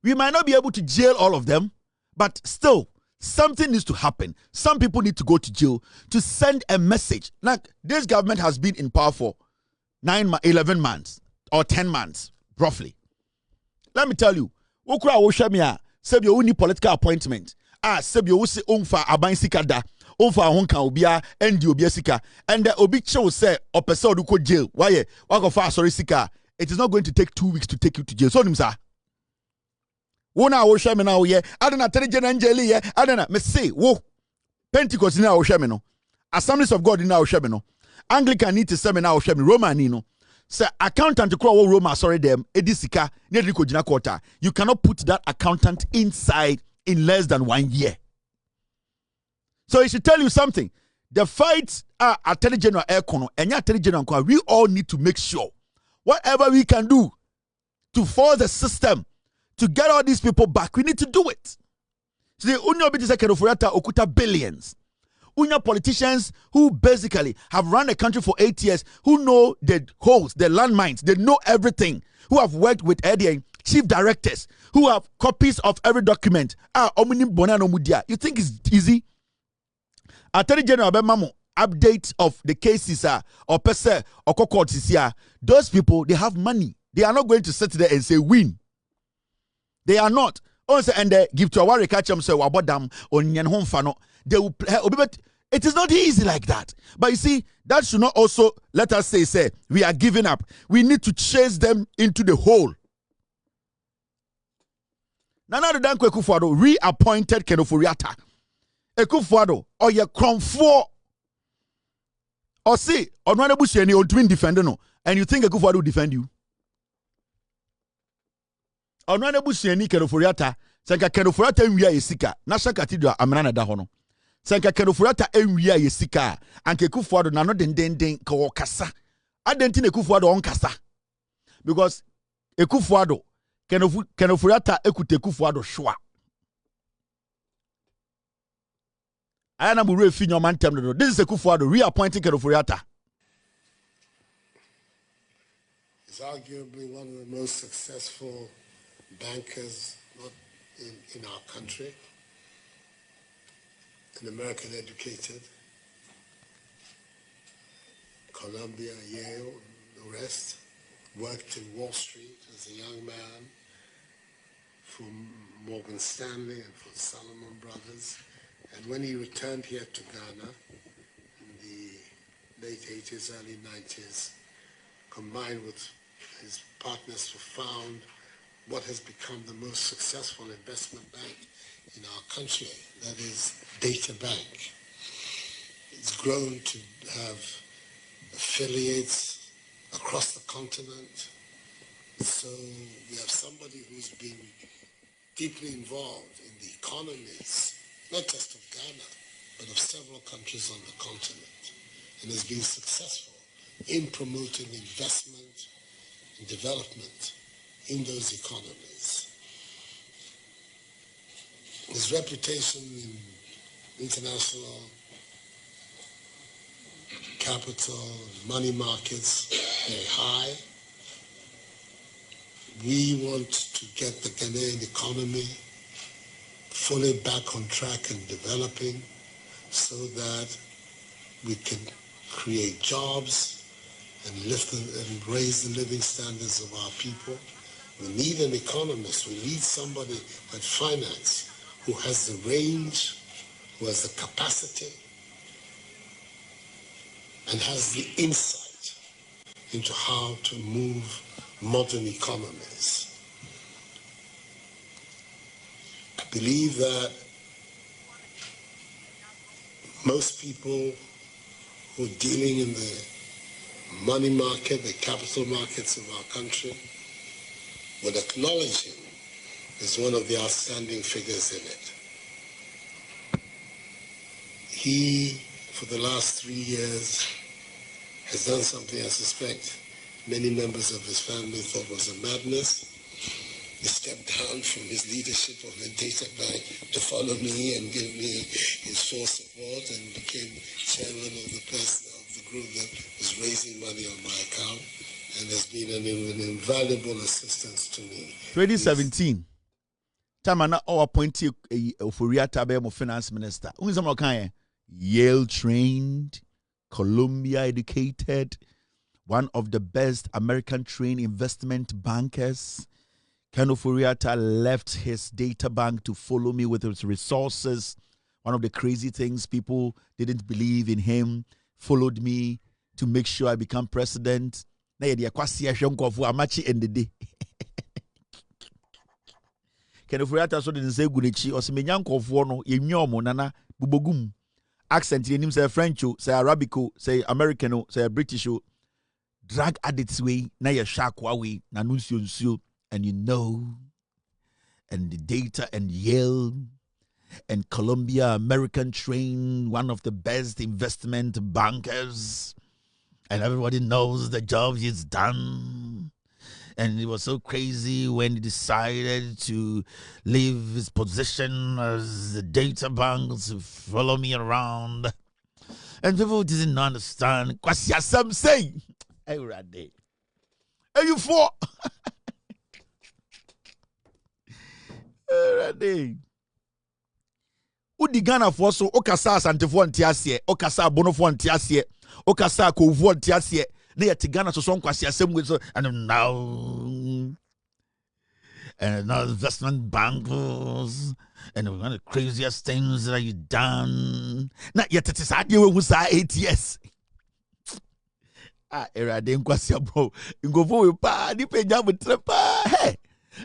we might not be able to jail all of them, but still, something needs to happen. Some people need to go to jail to send a message. Like, this government has been in power for 11 months or 10 months, roughly. Let me tell you, Ukra Oshamia, Sebio uni political appointment. Sebio usi umfa aban sikada, umfa honka obia, endi obia sika, and the obi show say, opesa oduko jail. Why? Wako fa sorry sika. It is not going to take 2 weeks to take you to jail. So nimsa. Wona Oshame na oye, adana terije na njeli ye, adana me say, wo Pentecost na Oshame no. Assemblies of God na Oshame no. Anglican need to semi na Oshame Roman ni no. Say accountant to call Roma sorry them edisika near Jina quarter. You cannot put that accountant inside in less than 1 year. So it should tell you something. The fights are Attorney General Ekono and Attorney General. We all need to make sure whatever we can do to force the system to get all these people back, we need to do it. So the Unyo Biti Kenoforiata okuta billions. Unya politicians who basically have run the country for 8 years, who know the holes, the landmines, they know everything, who have worked with Eddie, chief directors, who have copies of every document. You think it's easy? Attorney General Abemamo, update of the cases or pese or courts. Those people, they have money. They are not going to sit there and say win. They are not. And they give to our catch them say wabodam on home fano. They will it is not easy like that. But you see, that should not also let us say we are giving up. We need to chase them into the hole. Nana Addo Dankwa Akufo-Addo reappointed Kenoforiata. Akufo-Addo or your cromfo or say or no busheni or twin defender no, and you think Akufo-Addo will defend you? Or no busheni Kenoforiata, Sanka Kenoforiata enwia yesika, National Cathedral amana da hono. Sanka Kenoforiata enwia yesika, anke Akufo-Addo na no den ko kasa. Adenti na Akufo-Addo on kasa. Because Akufo-Addo Kenoforiata ekute Akufo-Addo shwa. I am Afenyo-Markin. This is Akufo-Addo reappointing Kenoforiata. He's arguably one of the most successful bankers not in our country. An American educated. Columbia, Yale, the rest. Worked in Wall Street as a young man for Morgan Stanley and for Salomon Brothers. And when he returned here to Ghana in the late 80s, early 90s, combined with his partners to found what has become the most successful investment bank in our country, that is Data Bank. It's grown to have affiliates across the continent. So we have somebody who's been deeply involved in the economies, not just of Ghana, but of several countries on the continent, and has been successful in promoting investment and development in those economies. His reputation in international capital, money markets very high. We want to get the Ghanaian economy fully back on track and developing so that we can create jobs and lift and raise the living standards of our people. We need an economist. We need somebody at finance who has the range, who has the capacity, and has the insight into how to move modern economies. I believe that most people who are dealing in the money market, the capital markets of our country, would acknowledge him as one of the outstanding figures in it. He, for the last 3 years, has done something I suspect many members of his family thought was a madness. He stepped down from his leadership of the data bank to follow me and give me his full support, and became chairman of the group that was raising money on my account, and has been an invaluable assistance to me. 2017, Tamana appointed Ofuriata be finance minister. Yale trained, Columbia educated, one of the best American trained investment bankers. Ken Ofuriata left his data bank to follow me with his resources. One of the crazy things, people didn't believe in him, followed me to make sure I become president. Na yedi akwasi ahwenkofu amachi endede. Ken Ofuriata so didn't say gunechi o se menyankofo no yenyomo nana bubogum. Accent in him say Frencho, say Arabico, say Americano, say Britisho. Drag addicts way, na ya shakwa way, na nuncio, and you know, and the data and Yale and Columbia American train, one of the best investment bankers, and everybody knows the job he's done. And it was so crazy when he decided to leave his position as the data bank to follow me around. And people didn't understand. Kwasi Asam say, hey, Rade. Hey, you for? Rade. Udi Ghana for so, Okasa Santefo Ntiasie, Okasa Bonofo Ntiasie, Okasa Kovo Ntiasie. They are Ghana so some Kwasi Asam with so, and now investment bankers and one of the craziest things that you've done. Not yet it is idea who say 8 years. Era de Kwasi bro. Go for pa di peja trepa. Hey.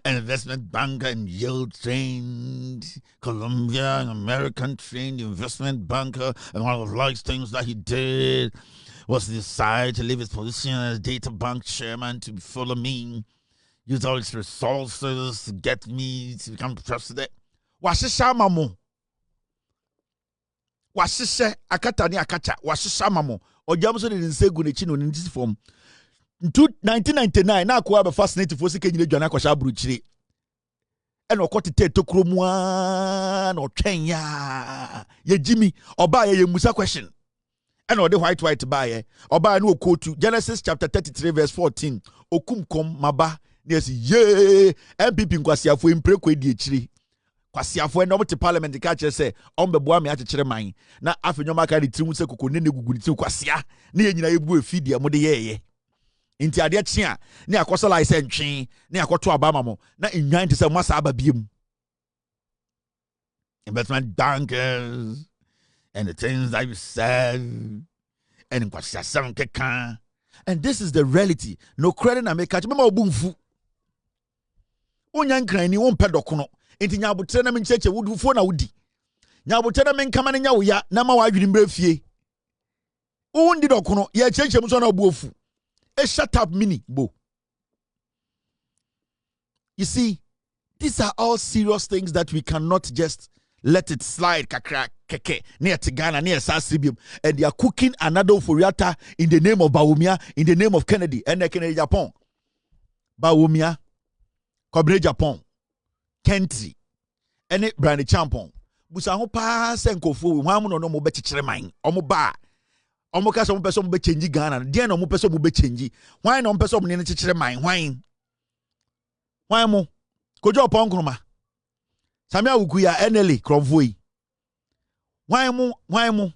An investment banker and Yale trained, Columbia, an American trained investment banker, and one of the last things that he did was decide to leave his position as data bank chairman to follow me, use all his resources to get me to become president. Washisha mamo. Washisha akata ni akacha. Washisha mamo. Ojamso didn't say gunechino in this form. In 1999, na kwa be fascinated for sike nyine dwana kwasha bruchire. Eno kwotete tokromwa no twenya. Ye Jimmy oba ye musa question. Eno de white buy oba no quote Genesis chapter 33 verse 14. Okum kom maba na yesi ye MPP nkwasiafo imprekwe di echire. Kwasiafo eno te parliament ka kire se ombeboa me akekere man. Na Afenyo-Markin di trimu se kokone ne gugu di trimu kwasia. Na ye nyina yebu efidi mo de yeye. Inti ade chia ne akoso license ntwe ne akoto abama mo na enwan te se mo asa aba biem. Investment bankers and the things that you said and kwasha sam keka, and this is the reality. No credit na make mama obumfu onya nkran ni won pedokono enti nyabotre na mencheche wudufo na wudi nyabotre na menkama na nya wo ya na ma wa adwini mbrefie undi dokono ye cheche muso na obuofu. A shut up mini bo. You see, these are all serious things that we cannot just let it slide. Kakra keke near Tigana near Sasibium, and they are cooking another Ofuriata in the name of Bawumia, in the name of Kennedy, and Kennedy Japan. Bawumia, Kobre Japan, Kentry, and it Brandy Champon. Busaho pass and Kofu, Wamu no mo beti Kyeremanten, Omoba. Omo ka so mo person mo be change Ghana. Dey na mo person mo be change. Why na mo person mo ne chichire man? Why mo? Kojo Ponkroma. Samia Ukuya NLA Krovoi. Why mo?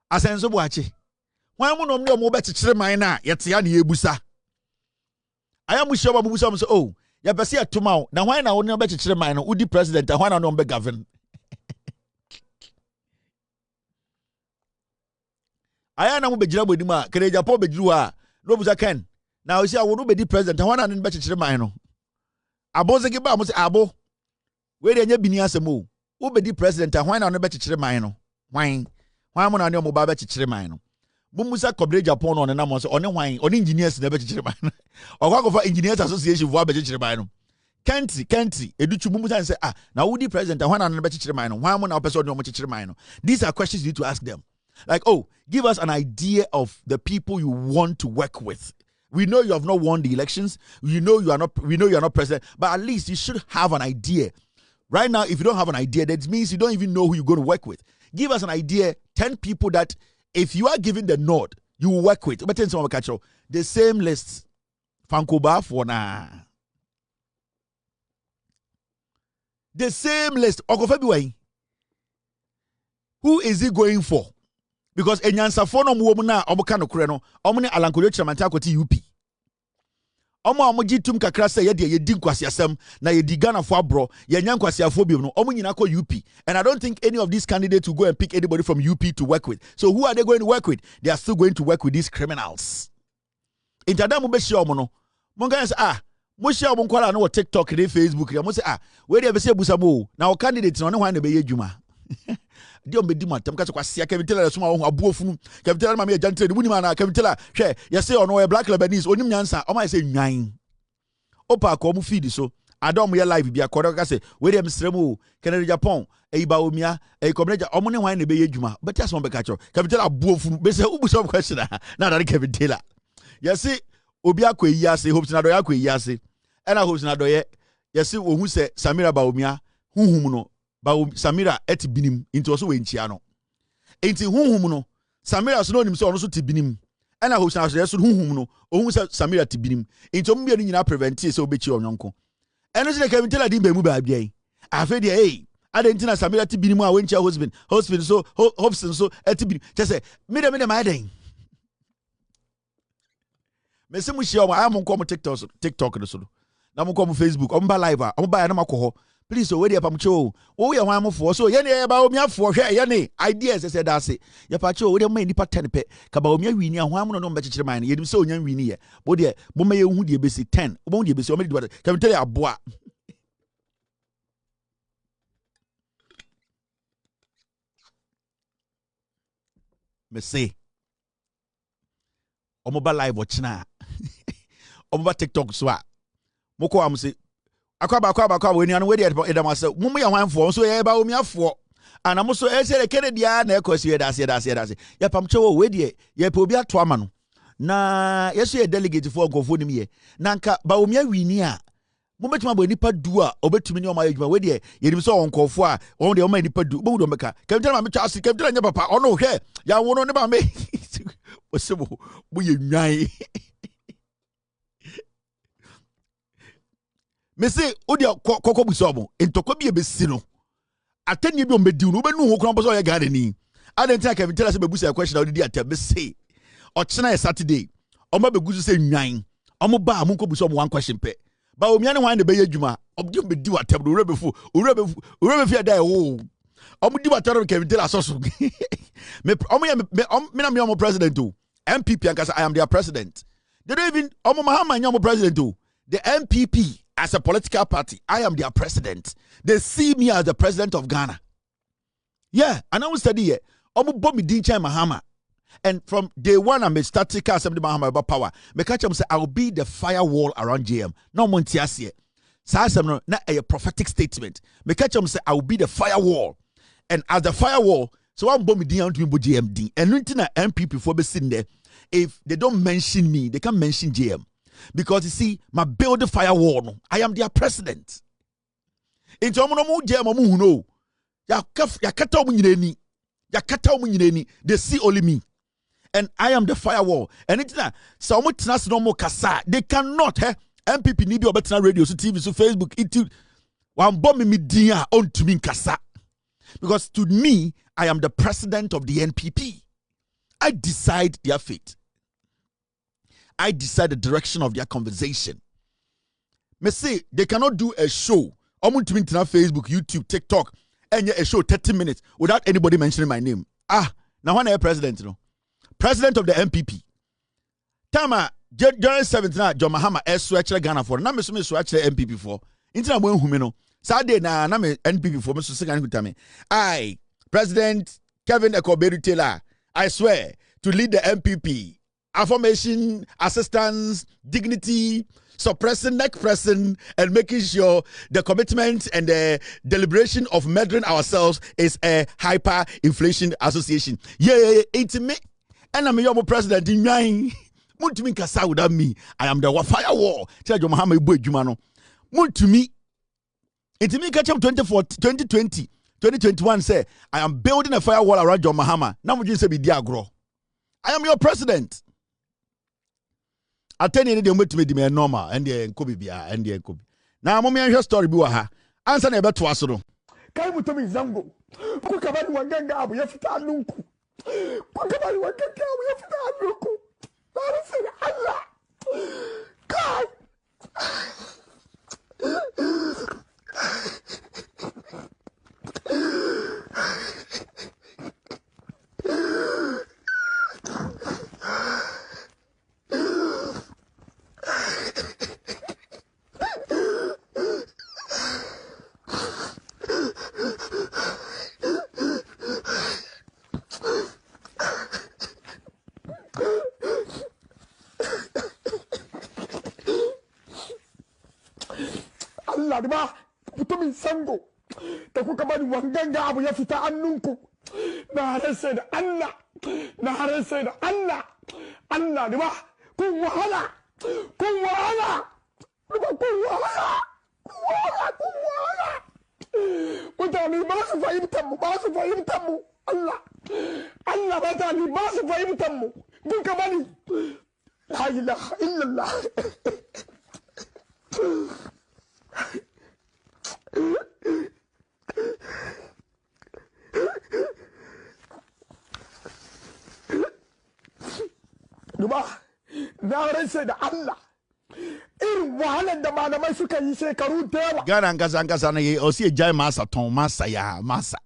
Asenso Boache. Why mo no mo be chichire man na yete ya na ebusa. Aya mu sure babu busa mo say oh, ya pese atuma na why na woni be chichire man no udi president why na no be govern. Aya na mo be gira bodim a kere Japan be giru a no busa ken. Na o say awonu be di president why na no be chichire man no. Aboze ke ba mo say abo. We dey nya bini asem o. Wo be di president why na no be chichire man no. Why mo na no mo ba be chichire man no. Bumusa Kobre Japan on na mo say one why on engineers na be chichire man no. Okwakofa engineers association vo be chichire man no. Kenti educhu bumusa say na wo di president why na no be chichire man no. Why mo na person no mo chichire man no. These are questions you need to ask them. Like, oh, give us an idea of the people you want to work with. We know you have not won the elections. We know you are not president, but at least you should have an idea. Right now, if you don't have an idea, that means you don't even know who you're going to work with. Give us an idea, 10 people that if you are given the nod, you will work with. But the same list. Fankoba for na. The same list. Who is he going for? Because enyansafo no mo na omoka no kure no omo ne alankoyo Kyeremanten akoti UP omo gitum kakra se ye de ye di nkwasiasem na ye di Ghana fo abro ye nya nkwasiafo bi no omo nyina ko UP, and I don't think any of these candidates will go and pick anybody from UP to work with. So who are they going to work with? They are still going to work with these criminals. Intada mo be share omo no mo gan say mo share omo kwala no TikTok ne Facebook mo say we dey be say busa mo na o candidate no ne hwan na be ye dwuma. Dio be di matam ka kwase akavitela so ma ho abuofunu kavitela ma me agyantre de munima na kavitela hwe ye say ono black Lebanese onim nyansa o ma say nwan opa ko mu feed so Adom ye live bia ko ka say we dem sremu Canada Japan ba omia komreja omo ne hwan na be ye dwuma but just one be ka cho kavitela abuofunu be say ubuso question na da kavitela ye say obi akoyi ase hopes na do ya akoyi ase na hopes na do ye say ohun say Samira ba omia huhum no ba Samira eti binim into so we nchia no enti hunhum no Samira so no nim so ono so ti binim ena ho san so hunhum no ohun se Samira ti binim enti omo bienu nyina prevent se obechi onyonko eno se ka mitela di ba mu ba bia afa dia ade na Samira ti binim a we nchia husband so hobson so eti binim che se me de ma den me se mu shia o am nko mo TikTok no so na mo nko mo Facebook o mba live a o mba ya na makoho. Please, where you pamcho? Oh, you want for so ye about me for ye ideas. I said that's it. Ya pacho, we don't make any pattern pe. Kaba me wini a hwan no be chichire man. Ye so nya wini ye. Bo de bo me hu de be 10. Bo de be so me de. Can we tell you aboa? Me say. Omoba live watch na. Omoba TikTok so a. Moko am say Akwaba we anu we dey edam ase mumu ya hwanfo so ye ba omiafo anamo so e se Kennedy na ekosi edase ya pamcho we dey ye pe obi ato ama no na yeso ye delegate for nkofo nim ye na nka ba omia wini a mubetima ba nipa du a obetumi ni o ma yedwuma we dey ye nim so nkofo a on dey o ma nipa du bo do meka kemtela ma metwa ase kemtela nya papa ono hwe ya wono ne ba me osebo bo ye nwan me say odi kokko busomo entoko bi ebesi no atani bi o medi no be nu ho kran boso ye garden ni adentia ka tell us be busa question odi atem me say ochena Saturday omo be gusu say nwan omo ba amunko busomo one question pe ba omia ne hwan ne be yadwuma obi medi watem no urebefu da wo omo di watem ka tell us so me na me omo president o MPP ankasa I am their president. They don't even omo mahama nyamo president o. The MPP as a political party, I am their president. They see me as the president of Ghana. Yeah, and I will study here. Omo bomi dincha Mahama. And from day one, I'm a static assembly Mahama about power. Me catch him say I will be the firewall around JM. No montiasie. Sa na a prophetic statement. Me catch him say I will be the firewall. And as the firewall, so I'm bomi din to be GMD. And nothing MPP for be sitting there. If they don't mention me, they can mention JM. Because you see, my build the firewall, no, I am their president. Into omo JM omo no. Ya kata omo nyireni. They see only me. and I am the firewall. And it's not so much no more kasa. They cannot. MPP need be better radio, so TV, so Facebook, it one bomb me dia on to me kasa. Because to me, I am the president of the NPP. I decide their fate. I decide the direction of their conversation. Me say they cannot do a show on Facebook, YouTube, TikTok, and a show 30 minutes without anybody mentioning my name. Now when I president, president of the NPP. Tama January 17th, John Mahama Otchere Ghana for. Na me so Otchere NPP for. Intina mo ehumi no. Saturday na me NPP for me so second kutame. I President Kevin Ekobedu Taylor, I swear to lead the NPP. Affirmation, assistance, dignity, suppressing, neck pressing, and making sure the commitment and the deliberation of murdering ourselves is a hyperinflation association. Yeah, it's me. And I'm your president in mine. Muntumi kasa without me. I am the firewall. Tell you Muhammad Ibu Jumano. Muntumi. It's me catch up 2020. 2021 say, I am building a firewall around John Mahama. Now would you say be diagro? I am your president. I tell you the to me the normal and the Kobe bia and the Kobe. Now mommy and your story be ha. Answer never to us. Kai mutomi zango. Kukabani wanganga abu yafuta nunku. Kukabani wanganga abu yafuta nunku. That is Allah. God. Allah diba mutumin sango da kuka bani wanganga abu ya fita annunku na rasa da Allah Allah diba kun wahala mutane ba su fahimtar mu Allah mutane ba su fahimtar mu kuka bani la ilaha illallah Duba, na rasa da Allah irin wahalar da malamai suka yi shekaru da yawa. Gara ngasa na ye osi ejai masa ton masa ya masa.